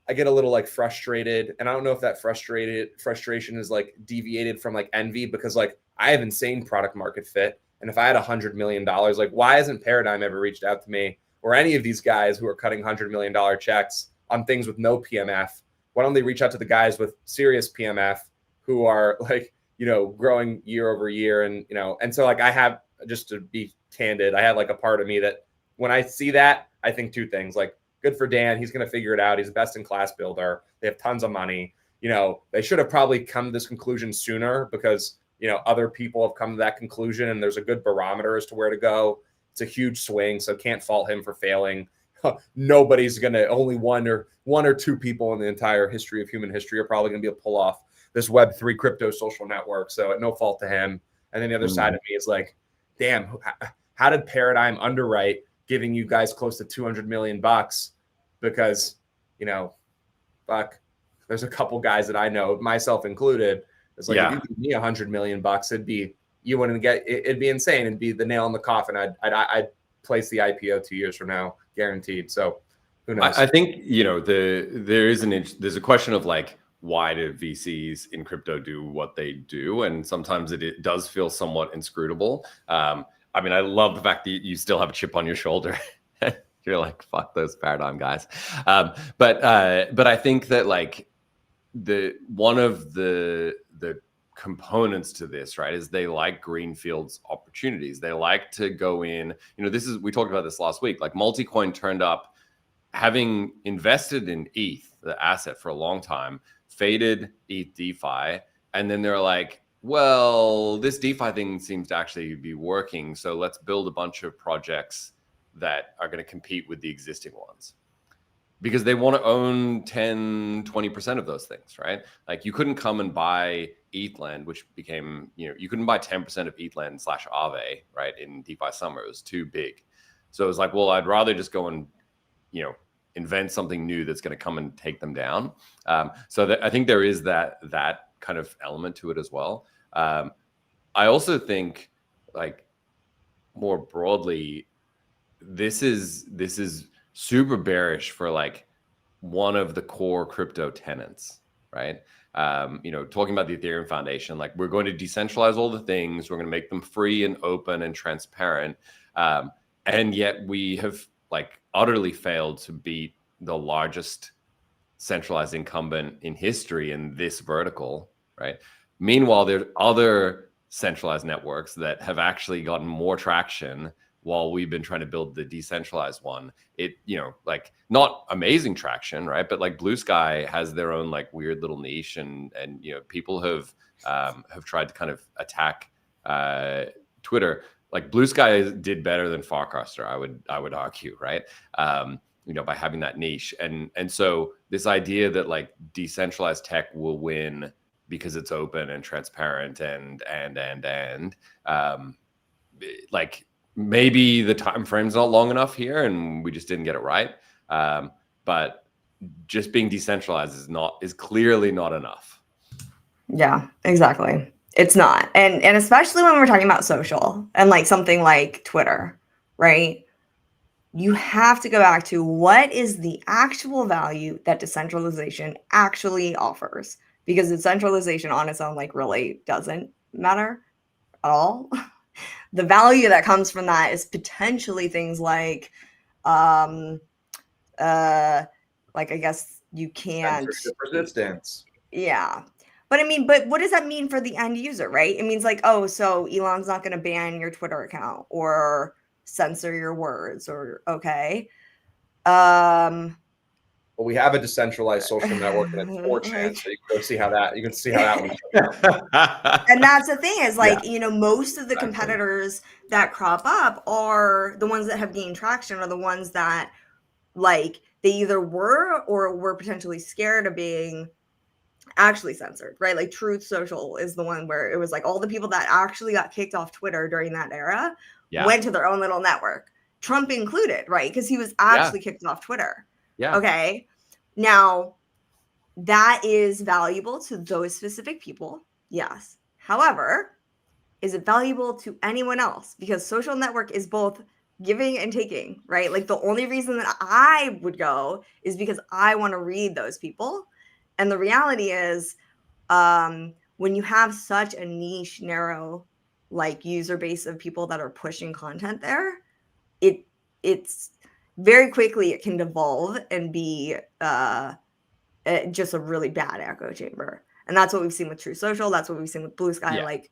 I get a little like frustrated. And I don't know if that frustration is like deviated from like envy, because like I have insane product market fit. And if I had $100 million, like why hasn't Paradigm ever reached out to me or any of these guys who are cutting $100 million checks on things with no PMF? Why don't they reach out to the guys with serious PMF who are like, you know, growing year over year? And, you know, and so like I have, just to be candid, I have like a part of me that when I see that, I think two things, like good for Dan. He's going to figure it out. He's a best in class builder. They have tons of money. You know, they should have probably come to this conclusion sooner because, you know, other people have come to that conclusion and there's a good barometer as to where to go. It's a huge swing, so can't fault him for failing. Nobody's going to, only one or two people in the entire history of human history are probably going to be able to pull off this Web3 crypto social network. So at no fault to him. And then the other side of me is like, damn, how did Paradigm underwrite giving you guys close to $200 million? Because, you know, fuck, there's a couple guys that I know, myself included. It's like, if you give me $100 million, it'd be, you wouldn't get, it'd be insane. It'd be the nail in the coffin. I'd place the IPO 2 years from now, guaranteed. So who knows? I think, you know, there's a question of like, why do VCs in crypto do what they do? And sometimes it does feel somewhat inscrutable. I mean, I love the fact that you still have a chip on your shoulder. You're like, fuck those Paradigm guys. But I think that like one of the components to this, right, is they like greenfields opportunities. They like to go in, you know, we talked about this last week, like Multicoin turned up having invested in ETH, the asset, for a long time, faded ETH DeFi. And then they're like, well, this DeFi thing seems to actually be working. So let's build a bunch of projects that are going to compete with the existing ones. Because they want to own 10, 20% of those things, right? Like you couldn't come and buy ETHLand, which became, you know, you couldn't buy 10% of ETHLand / Aave, right, in DeFi summer. It was too big. So it was like, well, I'd rather just go and, you know, invent something new that's going to come and take them down. So I think there is that kind of element to it as well. I also think, like, more broadly, this is super bearish for like one of the core crypto tenets, right? You know, talking about the Ethereum Foundation, like we're going to decentralize all the things, we're going to make them free and open and transparent, and yet we have like utterly failed to beat the largest centralized incumbent in history in this vertical, right? Meanwhile, there's other centralized networks that have actually gotten more traction while we've been trying to build the decentralized one. It, you know, like not amazing traction, right? But like Blue Sky has their own like weird little niche, and you know, people have tried to kind of attack Twitter. Like Blue Sky did better than Farcaster, I would argue, right? You know, by having that niche, and so this idea that like decentralized tech will win because it's open and transparent and like maybe the time frame's not long enough here and we just didn't get it right. But just being decentralized is clearly not enough. Yeah, exactly. It's not. And especially when we're talking about social and like something like Twitter, right? You have to go back to what is the actual value that decentralization actually offers, because decentralization on its own like really doesn't matter at all. The value that comes from that is potentially things like I guess you can't resistance. Yeah. But I mean, but what does that mean for the end user, right? It means like, oh, so Elon's not going to ban your Twitter account or censor your words, or okay. Well, we have a decentralized social network and it's 4chan, so you can see how that one. And that's the thing is like, you know, most of the competitors that crop up are the ones that have gained traction, are the ones that like they either were or were potentially scared of being actually censored, right? Like Truth Social is the one where it was like all the people that actually got kicked off Twitter during that era went to their own little network, Trump included, right? Because he was actually kicked off Twitter. Yeah. Okay. Now, that is valuable to those specific people. Yes. However, is it valuable to anyone else? Because social network is both giving and taking, right? Like the only reason that I would go is because I want to read those people. And the reality is, when you have such a niche, narrow like user base of people that are pushing content there, it's very quickly it can devolve and be just a really bad echo chamber. And that's what we've seen with True Social. That's what we've seen with Blue Sky. Yeah. Like,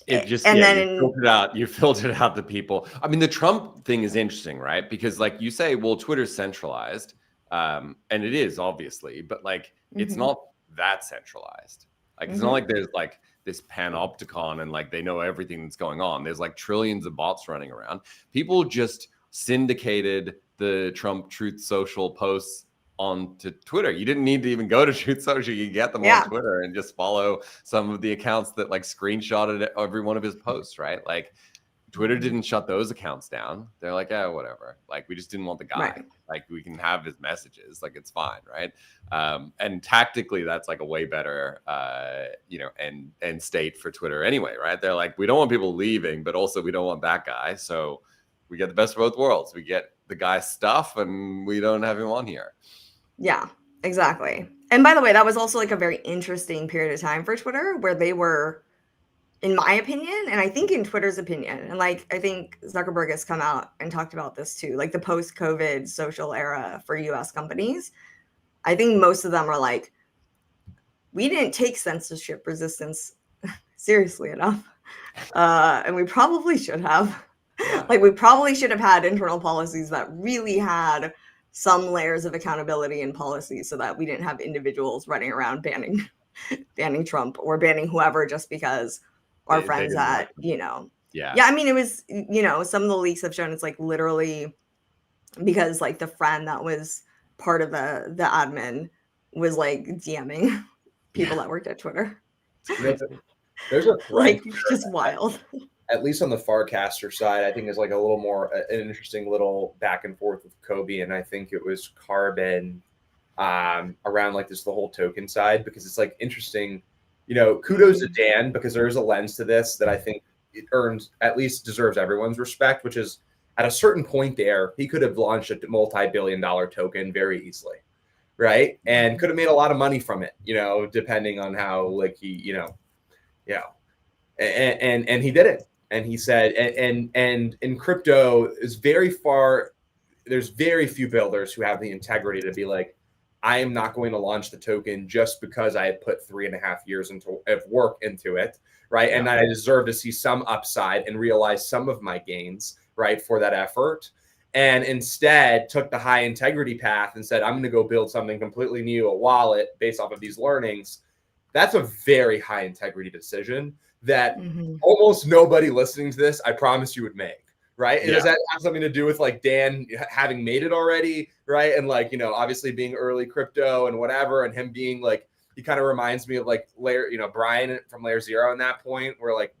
It just, and yeah, then you filtered out the people. I mean, the Trump thing is interesting, right? Because like you say, well, Twitter's centralized, and it is obviously, but like it's not that centralized. Like it's not like there's like this panopticon and like they know everything that's going on. There's like trillions of bots running around. People just syndicated the Trump Truth Social posts onto Twitter. You didn't need to even go to Truth Social. You get them on Twitter and just follow some of the accounts that like screenshotted every one of his posts, right? Like Twitter didn't shut those accounts down. They're like, yeah, whatever. Like we just didn't want the guy. Right. Like we can have his messages. Like it's fine, right? And tactically, that's like a way better, end state for Twitter anyway, right? They're like, we don't want people leaving, but also we don't want that guy. So we get the best of both worlds. We get the guy's stuff, and we don't have him on here. Yeah, exactly. And by the way, that was also like a very interesting period of time for Twitter where they were, in my opinion, and I think in Twitter's opinion, and like I think Zuckerberg has come out and talked about this too, like the post-COVID social era for US companies. I think most of them are like, we didn't take censorship resistance seriously enough. And we probably should have. Yeah. Like we probably should have had internal policies that really had some layers of accountability and policy so that we didn't have individuals running around banning Trump or banning whoever just because our friends at, Yeah. I mean, it was, some of the leaks have shown it's like literally because like the friend that was part of the admin was like DMing people that worked at Twitter. There's a like just wild. At least on the Farcaster side, I think is like a little more an interesting little back and forth with Kobe, and I think it was Carbon around like the whole token side, because it's like interesting. Kudos to Dan, because there is a lens to this that I think it at least deserves everyone's respect, which is at a certain point there, he could have launched a multi-billion-dollar token very easily, right? And could have made a lot of money from it, depending on how like he, and he did it. And he said, and in crypto is very far, there's very few builders who have the integrity to be like, I am not going to launch the token just because I had put 3.5 years of work into it, right? Yeah. And I deserve to see some upside and realize some of my gains, right, for that effort. And instead took the high integrity path and said, I'm going to go build something completely new, a wallet based off of these learnings. That's a very high integrity decision that almost nobody listening to this, I promise you, would make, right? Yeah. Does that have something to do with like Dan having made it already, right? And like, obviously being early crypto and whatever, and him being like, he kind of reminds me of like Brian from Layer Zero in that point where like,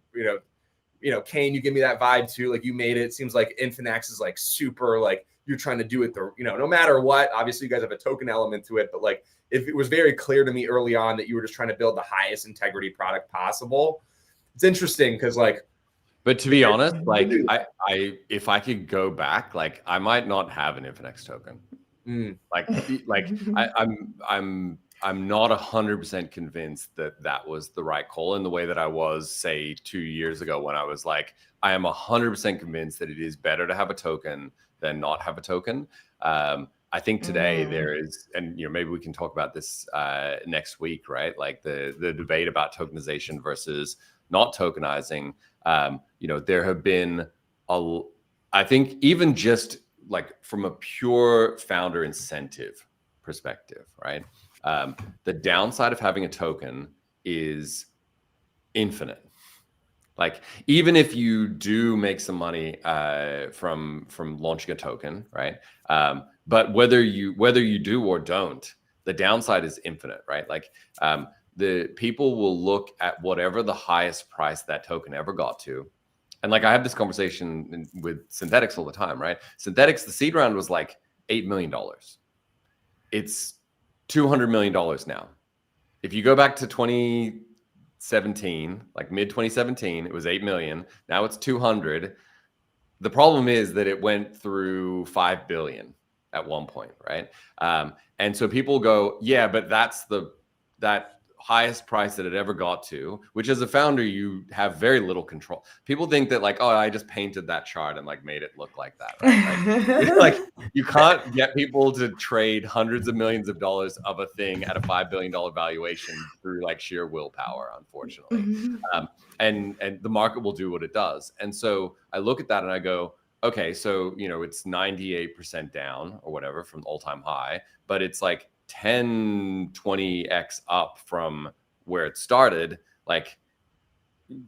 Kane, you give me that vibe too. Like you made it. It seems like Infinex is like super, like you're trying to do it no matter what. Obviously you guys have a token element to it, but like if it was very clear to me early on that you were just trying to build the highest integrity product possible. It's interesting because but to be honest, like I if I could go back, like I might not have an Infinex token. I'm not 100% convinced that was the right call in the way that I was, say, 2 years ago when I was like, I am 100% convinced that it is better to have a token than not have a token. I think today there is, and maybe we can talk about this next week, right? Like the debate about tokenization versus not tokenizing. There have been I think even just like from a pure founder incentive perspective, right? The downside of having a token is infinite. Like even if you do make some money from launching a token, right? But whether you do or don't, the downside is infinite, right? Like the people will look at whatever the highest price that token ever got to. And like I have this conversation with Synthetics all the time, right? Synthetics, the seed round was like $8 million. It's $200 million now. If you go back to 2017, like mid 2017, it was 8 million. Now it's 200. The problem is that it went through 5 billion at one point, right? And so people go, yeah, but that highest price that it ever got to, which as a founder, you have very little control. People think that like, oh, I just painted that chart and like made it look like that, right? Like you can't get people to trade hundreds of millions of dollars of a thing at a $5 billion valuation through like sheer willpower, unfortunately. And the market will do what it does. And so I look at that and I go, okay, so, you know, it's 98% down or whatever from all-time high, but it's like 10, 20x up from where it started. Like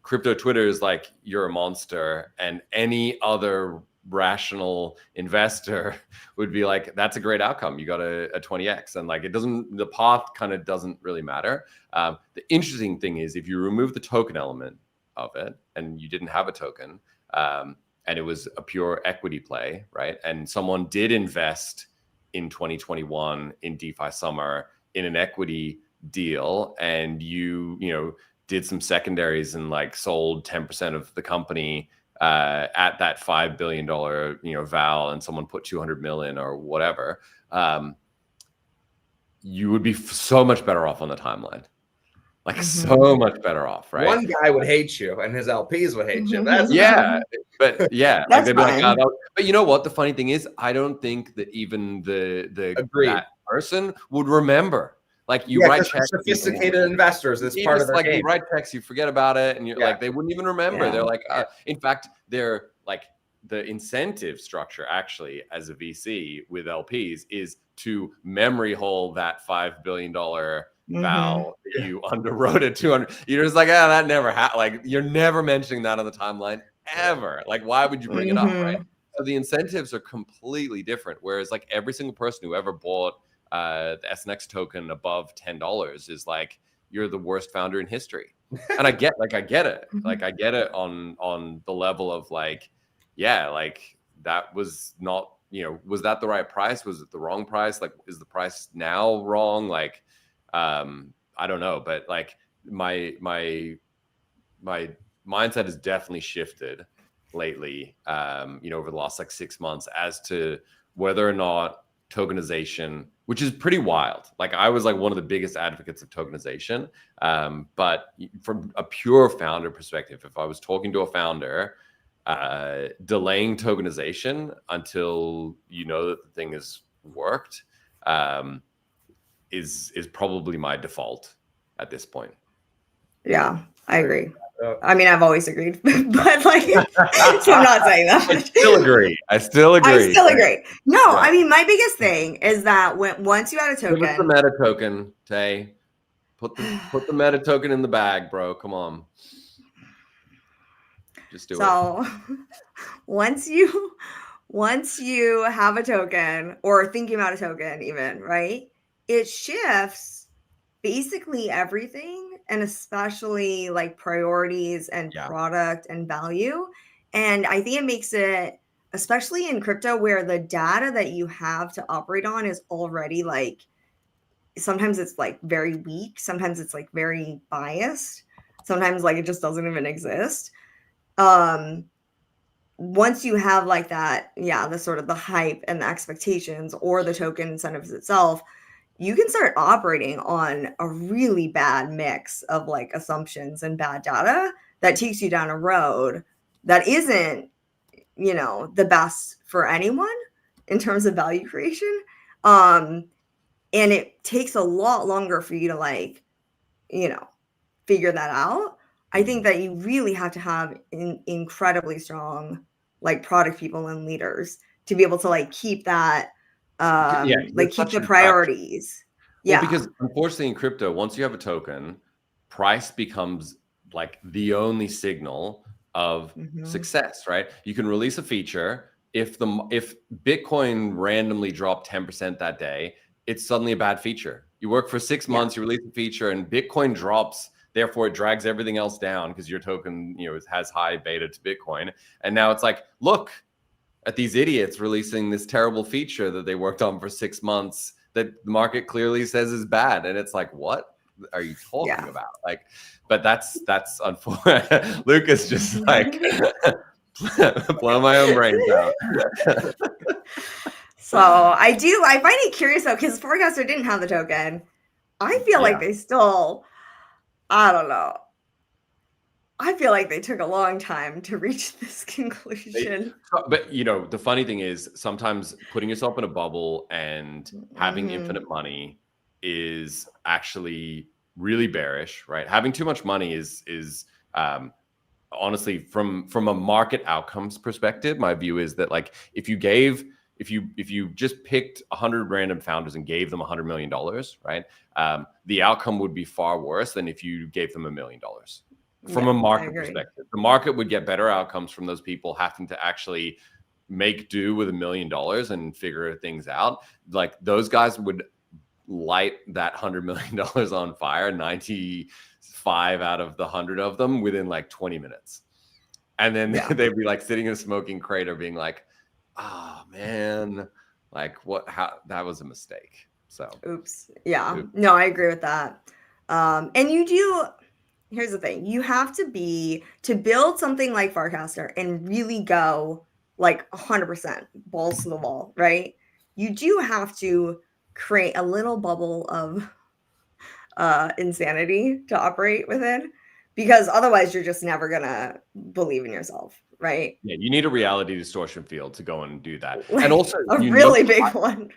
crypto Twitter is like, you're a monster, and any other rational investor would be like, that's a great outcome. You got a 20x, and like, it doesn't, the path kind of doesn't really matter. The interesting thing is if you remove the token element of it and you didn't have a token, and it was a pure equity play, right? And someone did invest in 2021 in DeFi Summer in an equity deal, and you know, did some secondaries and like sold 10% of the company at that $5 billion, you know, val, and someone put 200 million or whatever, you would be so much better off on the timeline. Like so much better off, right? One guy would hate you, and his LPs would hate you. That's but yeah, that's they'd be like, fine. but you know what? The funny thing is, I don't think that even that person would remember. Like you write checks, sophisticated investors. That's part of their game. You write checks, you forget about it, and you're like, they wouldn't even remember. Yeah. They're like, in fact, they're like, the incentive structure actually as a VC with LPs is to memory hole that $5 billion val that you underwrote at 200. You're just like, that never happened. Like you're never mentioning that on the timeline ever. Like why would you bring it up, right? So the incentives are completely different. Whereas like every single person who ever bought the SNX token above $10 is like, you're the worst founder in history. And I get it. Like I get it on the level of like, yeah, like that was not, you know, was that the right price? Was it the wrong price? Like, is the price now wrong? Like, I don't know, but like my mindset has definitely shifted lately, you know, over the last like 6 months as to whether or not tokenization, which is pretty wild. Like I was like one of the biggest advocates of tokenization. But from a pure founder perspective, if I was talking to a founder, delaying tokenization until you know that the thing has worked, is probably my default at this point. Yeah, I agree. I mean, I've always agreed, but like, so I'm not saying that. I still agree. No, yeah. I mean, my biggest thing is that once you add a token, give us the meta token, Tay. Put the meta token in the bag, bro. Come on, just do it. So once you have a token or thinking about a token, even right, it shifts basically everything, and especially like priorities and product and value. And I think it makes it, especially in crypto where the data that you have to operate on is already like, sometimes it's like very weak. Sometimes it's like very biased. Sometimes like it just doesn't even exist. Once you have like that, the sort of the hype and the expectations or the token incentives itself, you can start operating on a really bad mix of like assumptions and bad data that takes you down a road that isn't, you know, the best for anyone in terms of value creation. And it takes a lot longer for you to like, you know, figure that out. I think that you really have to have incredibly strong like product people and leaders to be able to like keep that like keep the priorities. Well, because unfortunately in crypto, once you have a token, price becomes like the only signal of success, right? You can release a feature. If Bitcoin randomly dropped 10% that day, it's suddenly a bad feature. You work for 6 months, you release a feature, and Bitcoin drops. Therefore, it drags everything else down because your token, you know, has high beta to Bitcoin. And now it's like, look at these idiots releasing this terrible feature that they worked on for 6 months that the market clearly says is bad. And it's like, what are you talking about? Like, but that's unfortunate. Lucas just like blow my own brains out. So I find it curious though, because Farcaster didn't have the token. I feel like they still I don't know. I feel like they took a long time to reach this conclusion. But you know, the funny thing is sometimes putting yourself in a bubble and having infinite money is actually really bearish, right? Having too much money is honestly from a market outcomes perspective, my view is that like if you just picked 100 random founders and gave them $100 million, right? The outcome would be far worse than if you gave them $1 million. From a market perspective, the market would get better outcomes from those people having to actually make do with $1 million and figure things out. Like those guys would light that $100 million on fire, 95 out of the 100 of them within like 20 minutes. And then they'd be like sitting in a smoking crater being like, oh man, like that was a mistake. So oops. Yeah. No, I agree with that. And here's the thing. You have to build something like Farcaster and really go like 100% balls to the wall, right? You do have to create a little bubble of insanity to operate within, because otherwise you're just never gonna believe in yourself, right? Yeah, you need a reality distortion field to go and do that. And also a really big one.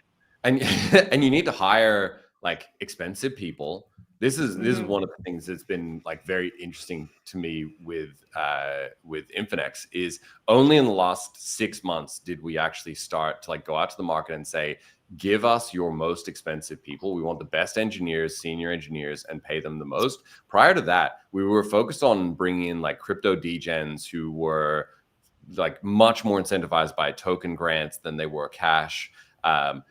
And you need to hire like expensive people. This is one of the things that's been like very interesting to me with Infinex is only in the last 6 months did we actually start to like go out to the market and say, give us your most expensive people. We want the best engineers, senior engineers, and pay them the most. Prior to that, we were focused on bringing in like crypto degens who were like much more incentivized by token grants than they were cash. And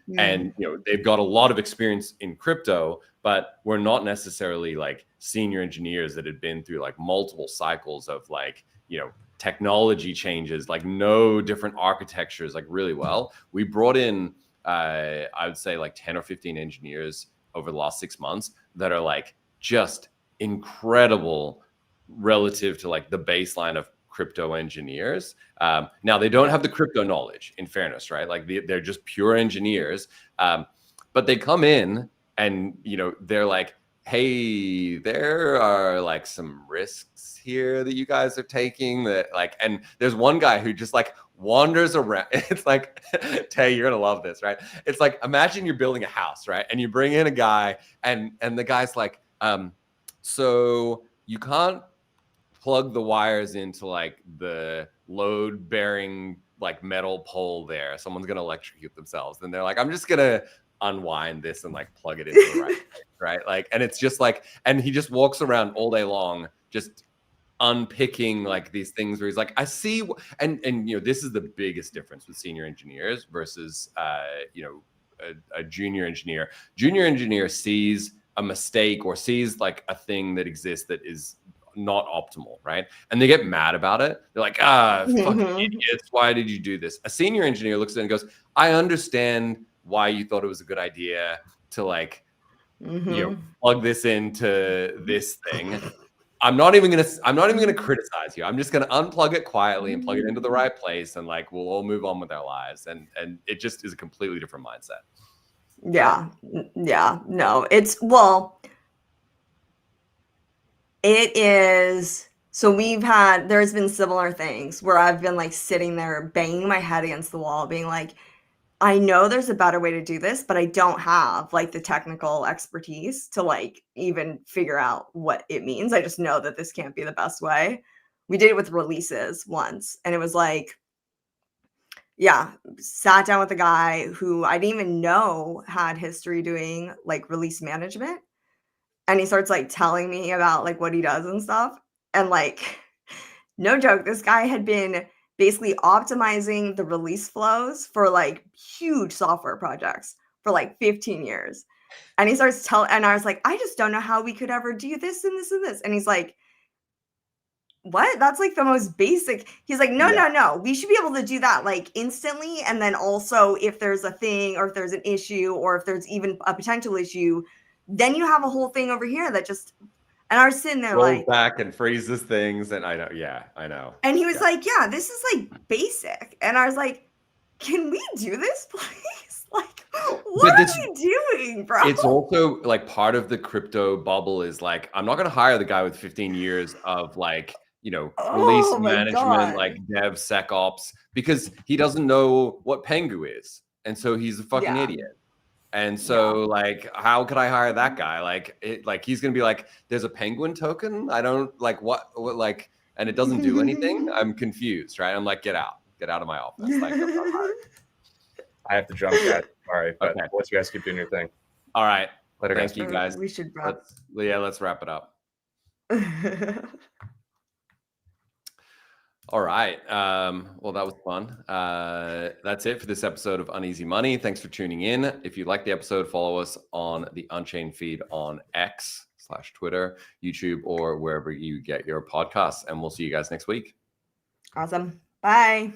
you know, they've got a lot of experience in crypto, but we're not necessarily like senior engineers that had been through like multiple cycles of like, you know, technology changes, like no different architectures, like really well. We brought in I would say like 10 or 15 engineers over the last 6 months that are like just incredible relative to like the baseline of crypto engineers. Now they don't have the crypto knowledge, in fairness, right? Like they're just pure engineers, but they come in and, you know, they're like, hey, there are like some risks here that you guys are taking that like, and there's one guy who just like wanders around. It's like, Tay, you're gonna love this, right? It's like, imagine you're building a house, right? And you bring in a guy and the guy's like, so you can't plug the wires into like the load bearing like metal pole there. Someone's gonna electrocute themselves. And they're like, I'm just gonna unwind this and like plug it into the right place, right? Like, and it's just like, and he just walks around all day long, just unpicking like these things where he's like, I see, and you know, this is the biggest difference with senior engineers versus you know, a junior engineer. Junior engineer sees a mistake or sees like a thing that exists that is not optimal, right? And they get mad about it. They're like, fucking idiots, why did you do this? A senior engineer looks at it and goes, I understand why you thought it was a good idea to like, you know, plug this into this thing. I'm not even gonna criticize you. I'm just gonna unplug it quietly and plug it into the right place, and like we'll all move on with our lives. And it just is a completely different mindset. Yeah. No, it is. So there's been similar things where I've been like sitting there banging my head against the wall, being like, I know there's a better way to do this, but I don't have like the technical expertise to like even figure out what it means. I just know that this can't be the best way. We did it with releases once, and it was like, yeah, sat down with a guy who I didn't even know had history doing like release management. And he starts like telling me about like what he does and stuff. And like, no joke, this guy had been basically optimizing the release flows for like huge software projects for like 15 years. And he starts and I was like, I just don't know how we could ever do this and this and this. And he's like, what? That's like the most basic. He's like, no. We should be able to do that like instantly. And then also if there's a thing or if there's an issue or if there's even a potential issue, then you have a whole thing over here that just, and I was sitting there rolls like back and freezes things. And I know. And he was like, yeah, this is like basic. And I was like, can we do this, please? Like, what are we doing, bro? It's also like part of the crypto bubble is like, I'm not going to hire the guy with 15 years of like, you know, release Oh my management, God. like dev SecOps, because he doesn't know what Pengu is. And so he's a fucking Yeah. idiot. And so like, how could I hire that guy? Like, he's going to be like, there's a penguin token. I don't like what like, and it doesn't do anything. I'm confused, right? I'm like, get out of my office. Like, I'm not hiring. I have to jump, guys. Sorry, but Okay. let's you guys keep doing your thing. All right. Later, Thank guys. you guys. We should wrap. Let's wrap it up. All right. Well, that was fun. That's it for this episode of Uneasy Money. Thanks for tuning in. If you like the episode, follow us on the Unchained feed on X/Twitter, YouTube, or wherever you get your podcasts. And we'll see you guys next week. Awesome. Bye.